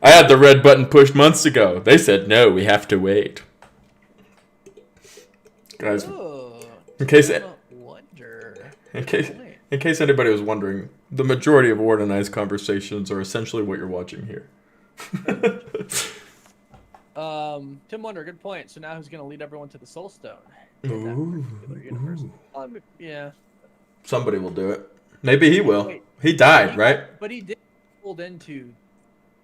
I had the red button pushed months ago. They said no, we have to wait. Guys, in case anybody was wondering, the majority of Ward and I's conversations are essentially what you're watching here. Tim Wonder, good point. So now who's going to lead everyone to the Soul Stone? Ooh. Universe. Yeah. Somebody will do it. Maybe he will. Wait. He died, right? But he did pulled into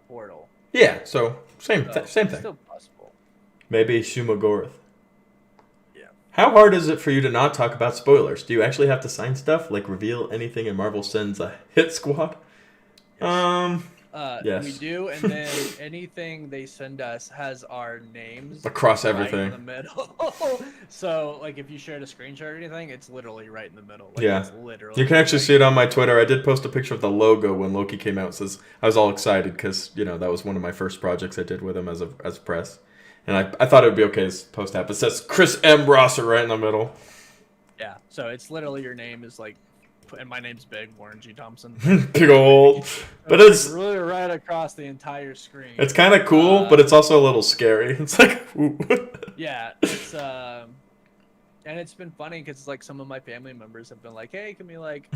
Portal. Yeah. So same thing. Still possible. Maybe Shumagorath. Yeah. How hard is it for you to not talk about spoilers? Do you actually have to sign stuff, like reveal anything and Marvel sends a hit squad? Yes. We do, and then anything they send us has our names Across right everything. in the middle. So, like, if you shared a screenshot or anything, it's literally right in the middle. Like, Yeah. it's literally You can actually right see it on my Twitter. I did post a picture of the logo when Loki came out. It says I was all excited because that was one of my first projects I did with him as press, and I thought it would be okay as post app. It says Chris M. Rosser right in the middle. Yeah, so it's literally your name is like, and my name's big, Warren G. Thompson. Big old, but it's really right across the entire screen. it's kind of cool, but it's also a little scary. It's like, ooh. Yeah, it's and it's been funny because like some of my family members have been like, "Hey, can we like,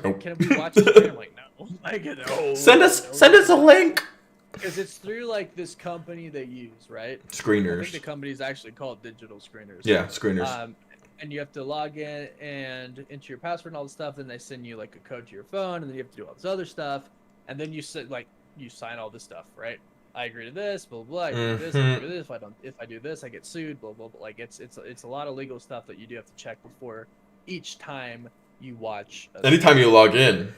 Nope. can we watch the stream?" I'm like, no, like no. Send us a link. Because it's through like this company they use, right? I Screeners. think the company is actually called Digital Screeners. Yeah, screeners. And you have to log in and enter your password and all this stuff. Then they send you like a code to your phone, and then you have to do all this other stuff. And then you sign all this stuff, right? I agree to this, blah blah. blah. I do this, I do this. If I do this, I get sued, blah blah blah. Like it's a lot of legal stuff that you do have to check before each time you watch. Anytime you log in.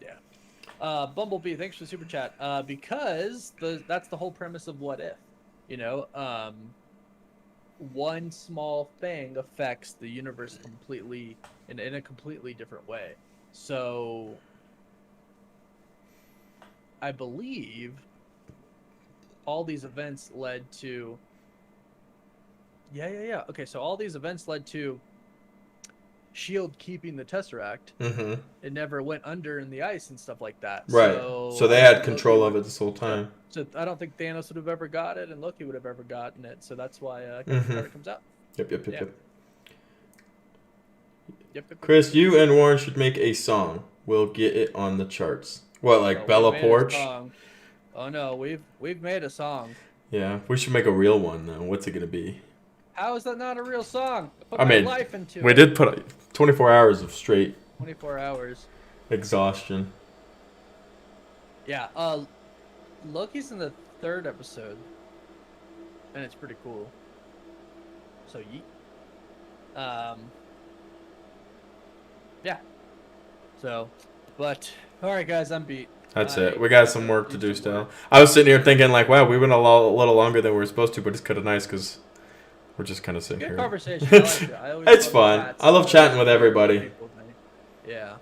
Yeah. Bumblebee, thanks for the super chat. Because that's the whole premise of What If, one small thing affects the universe completely in a completely different way. So I believe all these events led to okay, so all these events led to Shield keeping the Tesseract. Mm-hmm. It never went under in the ice and stuff like that. Right. So they had control of it this whole time. So I don't think Thanos would have ever got it, and Loki would have ever gotten it. So that's why Carter comes out. Yep. Yep. Chris, you and Warren should make a song. We'll get it on the charts. What, like Bella Porch? Oh no, we've made a song. Yeah, we should make a real one though. What's it gonna be? How is that not a real song? I mean, life into we it. did put 24 hours of straight 24 hours. exhaustion. Yeah, Loki's in the 3rd episode, and it's pretty cool. So yeah. So, but all right, guys, I'm beat. That's it. We got some work to do still. I was sitting here thinking like, wow, we went a little longer than we were supposed to, but it's kind of nice because we're just kind of sitting Good here. conversation. I like it. I always It's love fun. chats. I love chatting with everybody. Yeah.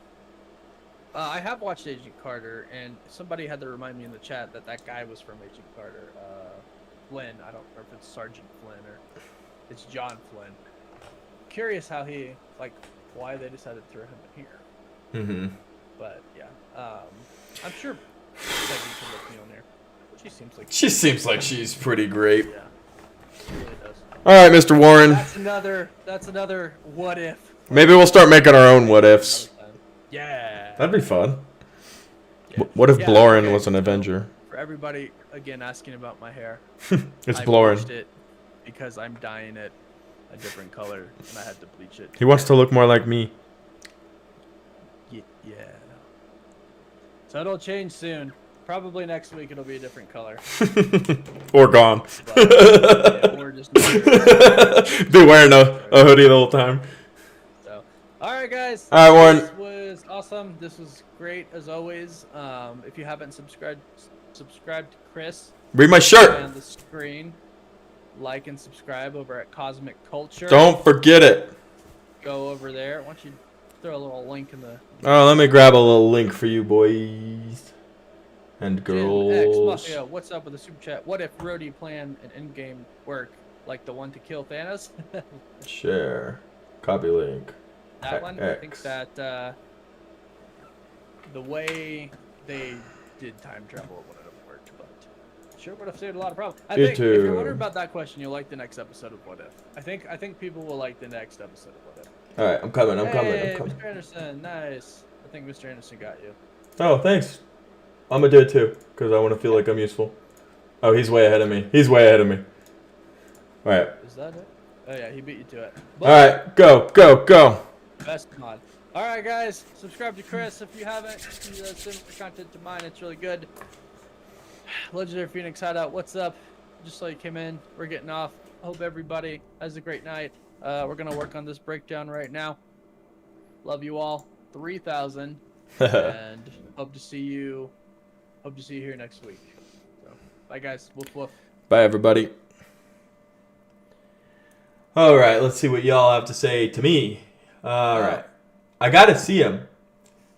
I have watched Agent Carter, and somebody had to remind me in the chat that guy was from Agent Carter. Flynn. I don't know if it's Sergeant Flynn or it's John Flynn. Curious how why they decided to throw him in here. Mm-hmm. But yeah, I'm sure Peggy can look me on there. She seems like she's pretty great. Yeah, she really does. All right, Mr. Warren. That's another what if. Maybe we'll start making our own what ifs. Yeah. That'd be fun. Yeah. What if Yeah, Blorin okay. was an Avenger? For everybody again asking about my hair, It's I Blorin. bleached it because I'm dyeing it a different color, and I had to bleach it. He wants to look more like me. Yeah. So it'll change soon. Probably next week it'll be a different color. Or gone. But, yeah, or just Be wearing a hoodie the whole time. So, all right, guys. All right, Warren. This was awesome. This was great as always. If you haven't subscribed to Chris. Read my shirt. On the screen. Like and subscribe over at Cosmic Culture. Don't forget it. Go over there. Why don't you throw a little link in the. Oh, let me grab a little link for you boys and Jim X girls. Mafia, what's up with the super chat? What if Rhodey planned an in-game work like the one to kill Thanos? Share. Copy link. That one? I think X. that the way they did time travel would have worked, but sure would have saved a lot of problems. I Me think if you're too. wondering about that question, you'll like the next episode of What If. I think people will like the next episode of What If. All right, I'm coming. Hey, Mr. Anderson, nice. I think Mr. Anderson got you. Oh, thanks. I'm gonna do it too, because I want to feel like I'm useful. Oh, he's way ahead of me. All right. Is that it? Oh yeah, he beat you to it. All right, go. Best mod. All right, guys, subscribe to Chris if you haven't. Similar content to mine. It's really good. Legendary Phoenix Hideout. What's up? just so you came in. We're getting off. Hope everybody has a great night. We're gonna work on this breakdown right now. Love you all. 3,000, and hope to see you. Hope to see you here next week. So, bye guys. Woof woof. Bye, everybody. All right, let's see what y'all have to say to me. All right. I got to see him.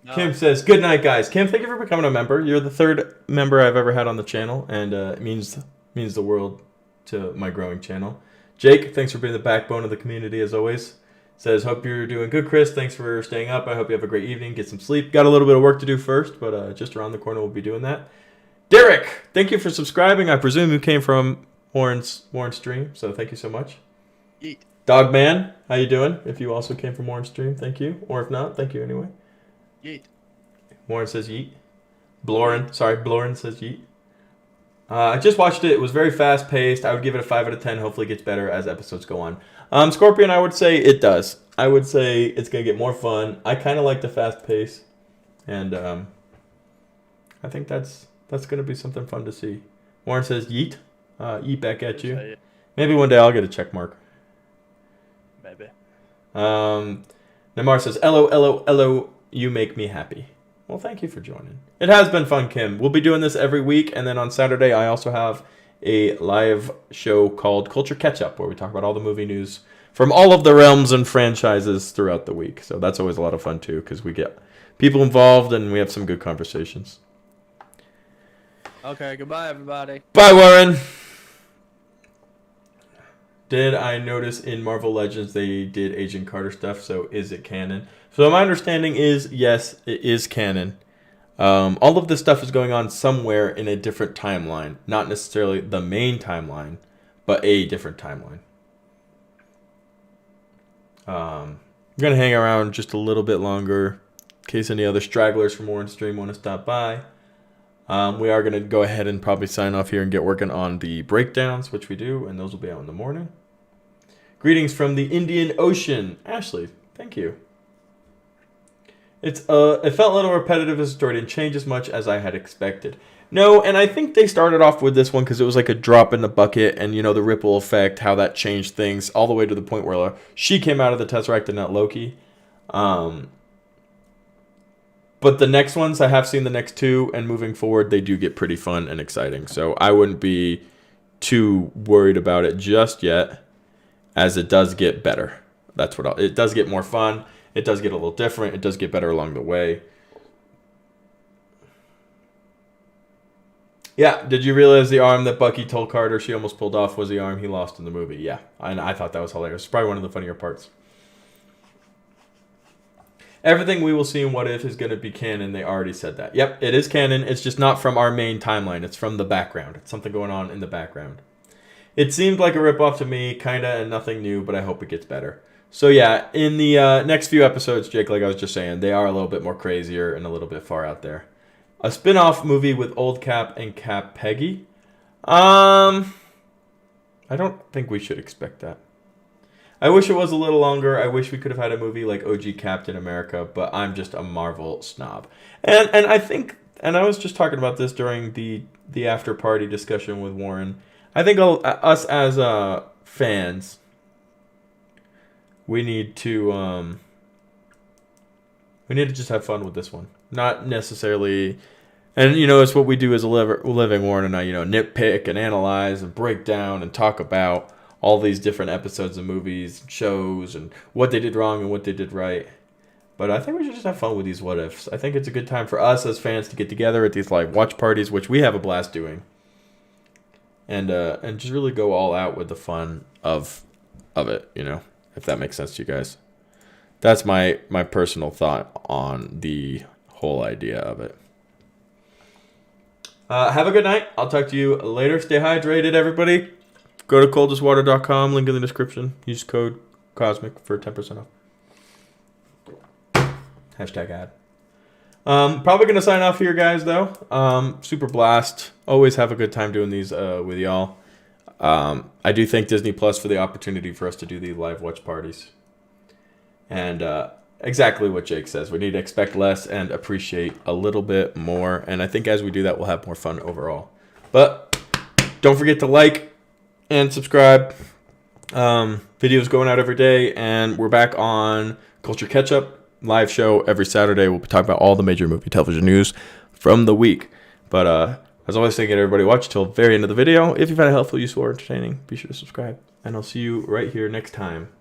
No. Kim says, good night, guys. Kim, thank you for becoming a member. You're the third member I've ever had on the channel, and it means the world to my growing channel. Jake, thanks for being the backbone of the community, as always. Says, hope you're doing good, Chris. Thanks for staying up. I hope you have a great evening. Get some sleep. Got a little bit of work to do first, but just around the corner we'll be doing that. Derek, thank you for subscribing. I presume you came from Warren's stream, so thank you so much. Yeet. Dogman, how you doing? If you also came from Warren's stream, thank you. Or if not, thank you anyway. Yeet. Warren says yeet. Blorin says yeet. I just watched it. It was very fast paced. I would give it a 5 out of 10. Hopefully it gets better as episodes go on. Scorpion, I would say it does. I would say it's going to get more fun. I kind of like the fast pace. And I think that's going to be something fun to see. Warren says yeet. Yeet back at you. Maybe one day I'll get a check mark. Maybe. Namar says, LO, you make me happy. Well, thank you for joining. It has been fun, Kim. We'll be doing this every week, and then on Saturday I also have a live show called Culture Catch-Up, where we talk about all the movie news from all of the realms and franchises throughout the week. So that's always a lot of fun, too, because we get people involved, and we have some good conversations. Okay, goodbye, everybody. Bye, Warren! Did I notice in Marvel Legends they did Agent Carter stuff, so is it canon? So my understanding is, yes, it is canon. All of this stuff is going on somewhere in a different timeline. Not necessarily the main timeline, but a different timeline. I'm going to hang around just a little bit longer in case any other stragglers from Warren's stream want to stop by. We are going to go ahead and probably sign off here and get working on the breakdowns, which we do, and those will be out in the morning. Greetings from the Indian Ocean. Ashley, thank you. It felt a little repetitive as a story, didn't change as much as I had expected. No, and I think they started off with this one because it was like a drop in the bucket, and you know the ripple effect, how that changed things all the way to the point where she came out of the Tesseract and not Loki. But the next ones, I have seen the next two, and moving forward, they do get pretty fun and exciting. So I wouldn't be too worried about it just yet, as it does get better. It does get more fun. It does get a little different. It does get better along the way. Yeah, did you realize the arm that Bucky told Carter she almost pulled off was the arm he lost in the movie? Yeah, and I thought that was hilarious. It's probably one of the funnier parts. Everything we will see in What If is going to be canon. They already said that. Yep, it is canon. It's just not from our main timeline. It's from the background. It's something going on in the background. It seemed like a ripoff to me, kind of, and nothing new, but I hope it gets better. So yeah, in the next few episodes, Jake, like I was just saying, they are a little bit more crazier and a little bit far out there. A spin-off movie with Old Cap and Cap Peggy. I don't think we should expect that. I wish it was a little longer. I wish we could have had a movie like OG Captain America, but I'm just a Marvel snob. And I think, and I was just talking about this during the after party discussion with Warren. I think us as fans, we need to just have fun with this one. Not necessarily, and you know, it's what we do as a living, Warren and I, you know, nitpick and analyze and break down and talk about all these different episodes of movies, shows, and what they did wrong and what they did right. But I think we should just have fun with these what ifs. I think it's a good time for us as fans to get together at these live watch parties, which we have a blast doing, and just really go all out with the fun of it. You know, if that makes sense to you guys. That's my personal thought on the whole idea of it. Have a good night. I'll talk to you later. Stay hydrated, everybody. Go to coldestwater.com, link in the description. Use code COSMIC for 10% off. Hashtag ad. Probably going to sign off here, guys, though. Super blast. Always have a good time doing these with y'all. I do thank Disney Plus for the opportunity for us to do these live watch parties. And exactly what Jake says. We need to expect less and appreciate a little bit more. And I think as we do that, we'll have more fun overall. But don't forget to like, and subscribe. Videos going out every day, and we're back on Culture Catch Up live show every Saturday. We'll be talking about all the major movie television news from the week. But as always, thank you to everybody who watched till the very end of the video. If you found it helpful, useful, or entertaining, be sure to subscribe. And I'll see you right here next time.